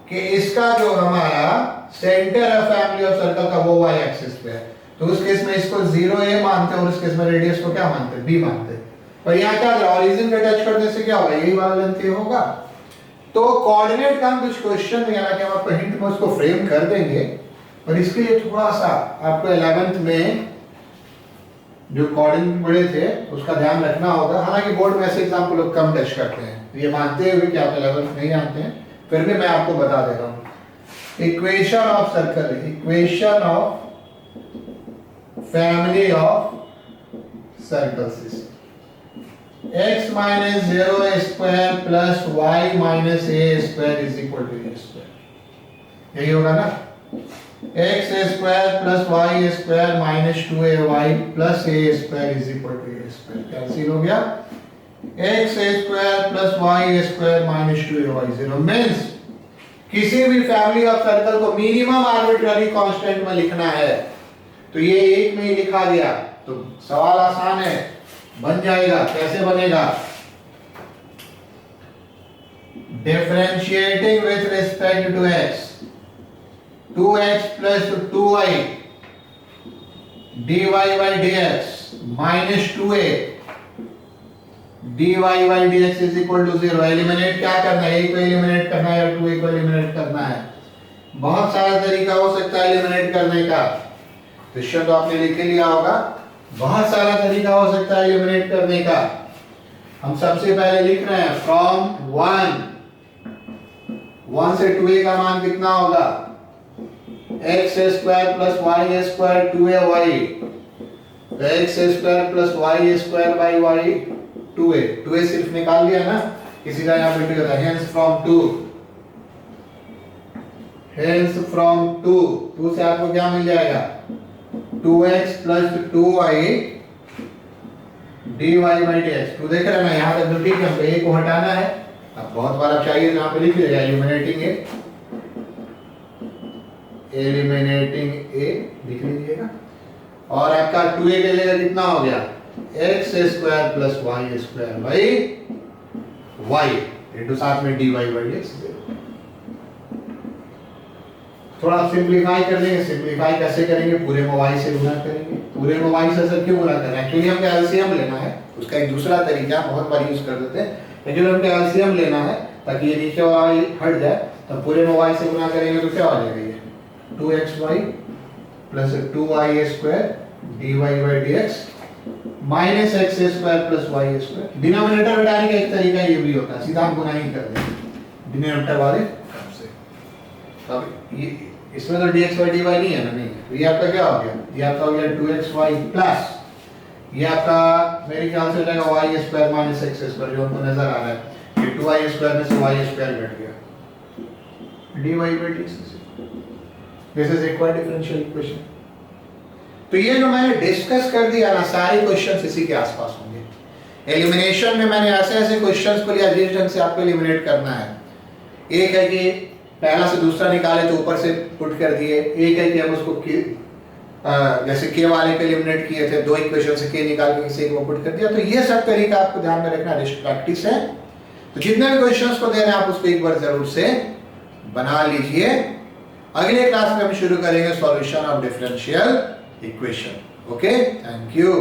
कि इसका जो हमारा सेंटर है फैमिली ऑफ सर्कल का वो वाई एक्सिस पे है, तो उस केस में इसको 0 ए मानते और उस केस में रेडियस को क्या मानते? बी मानते। पर यहाँ क्या है, ओरिजिन पे टच करने से क्या होगा? यही वाला लेंथ ये होगा। तो कोऑर्डिनेट का हम कुछ क्वेश्चन में, हालांकि हम आपको हिंट में उसको फ्रेम कर देंगे, पर इसके लिए थोड़ा सा आपको 11th में जो कोऑर्डिनेट पढ़े थे उसका ध्यान रखना होगा। हालांकि बोर्ड में ऐसे एग्जाम को लोग कम टच करते हैं, ये मानते हुए कि आप 11th नहीं जानते हैं, फिर भी मैं आपको बता दे रहा हूं। Equation of circle, equation of family of circle system, x minus 0 square plus y minus a square is equal to a square. यही होगा ना, x square plus y square minus 2ay plus a square is equal to a square. Cancel हो गया, x square plus y square minus 2ay 0 means किसी भी family of circle को minimum arbitrary constant में लिखना है तो ये एक में ही लिखा गया, तो सवाल आसान है, बन जाएगा। कैसे बनेगा? Differentiating with respect to x, 2x plus 2y dy by dx minus 2a dy by dx is equal to 0। Eliminate क्या करना है? a को एलिमिनेट करना है या 2a को एलिमिनेट करना है? बहुत सारा तरीका हो सकता है एलिमिनेट करने का, क्वेश्चन तो आपने लिख लिया होगा। बहुत सारा तरीका हो सकता है एलिमिनेट करने का। हम सबसे पहले लिख रहे हैं फ्रॉम 1 से 2a का मान कितना होगा? x square plus y square 2ay, x square plus y square by y 2a। 2a सिर्फ निकाल लिया ना, किसी का यहाँ बिल्कुल होता है hence from 2 से आपको क्या मिल जाएगा 2x plus 2y dy by dx। 2 देख रहे हैं ना यहाँ तक तो ठीक है, हमको a को हटाना है। अब बहुत बार आप चाहिए तो यहाँ पे लिख लीजिएगा एलिमिनेटिंग a लिख लीजिएगा। और आपका 2a के लिए कितना हो गया x square plus y square by y into साथ में dy by dx। थोड़ा सिंप्लीफाई कर देंगे। सिंप्लीफाई कैसे करेंगे, पूरे में y से गुना करेंगे। पूरे में y से सर क्यों गुना कर रहे हैं, एक्चुअली हमको एलसीएम लेना है। उसका एक दूसरा तरीका बहुत बार यूज कर देते हैं, एक्चुअली हमको एलसीएम लेना है ताकि ये नीचे वाला y हट जाए। तो पूरे में y से गुना करेंगे तो क्या हो जाएगा ये 2xy plus 2y square dy by dx minus x square plus y square. Denominator हटाने का एक तरीका ये भी होता है, सीधा हम गुना ही कर देंगे डिनोमिनेटर वाले टर्म से। अब ये इसमें तो dx by dy नहीं है ना, नहीं है। ये आपका क्या हो गया, ये आपका हो गया 2xy प्लस ये आपका मेरे ख्याल से हो जाएगा y square minus x square, जो हमको नजर आ रहा है ये 2y स्क्वायर में से y स्क्वायर घट गया dy by dx। This is equal differential equation. तो ये जो मैंने डिस्कस कर दिया ना, सारे क्वेश्चंस इसी के आसपास होंगे। एलिमिनेशन में मैंने ऐसे ऐसे क्वेश्चंस को लिया जिस ढंग से आपको एलिमिनेट करना है। एक है कि पहला से दूसरा निकाले तो ऊपर से पुट कर दिए, एक है कि हम उसको जैसे के वाले पे एलिमिनेट किए थे, 2 इक्वेशन से के निकाल के किसी को पुट कर दिया। तो ये सब तरीका आपको ध्यान में रखना, प्रैक्टिस है। तो जितने भी क्वेश्चंस को दे रहे हैं आप उसको एक बार जरूर से बना लीजिए। अगले क्लास में हम शुरू करेंगे solution of differential equation. Okay, thank you.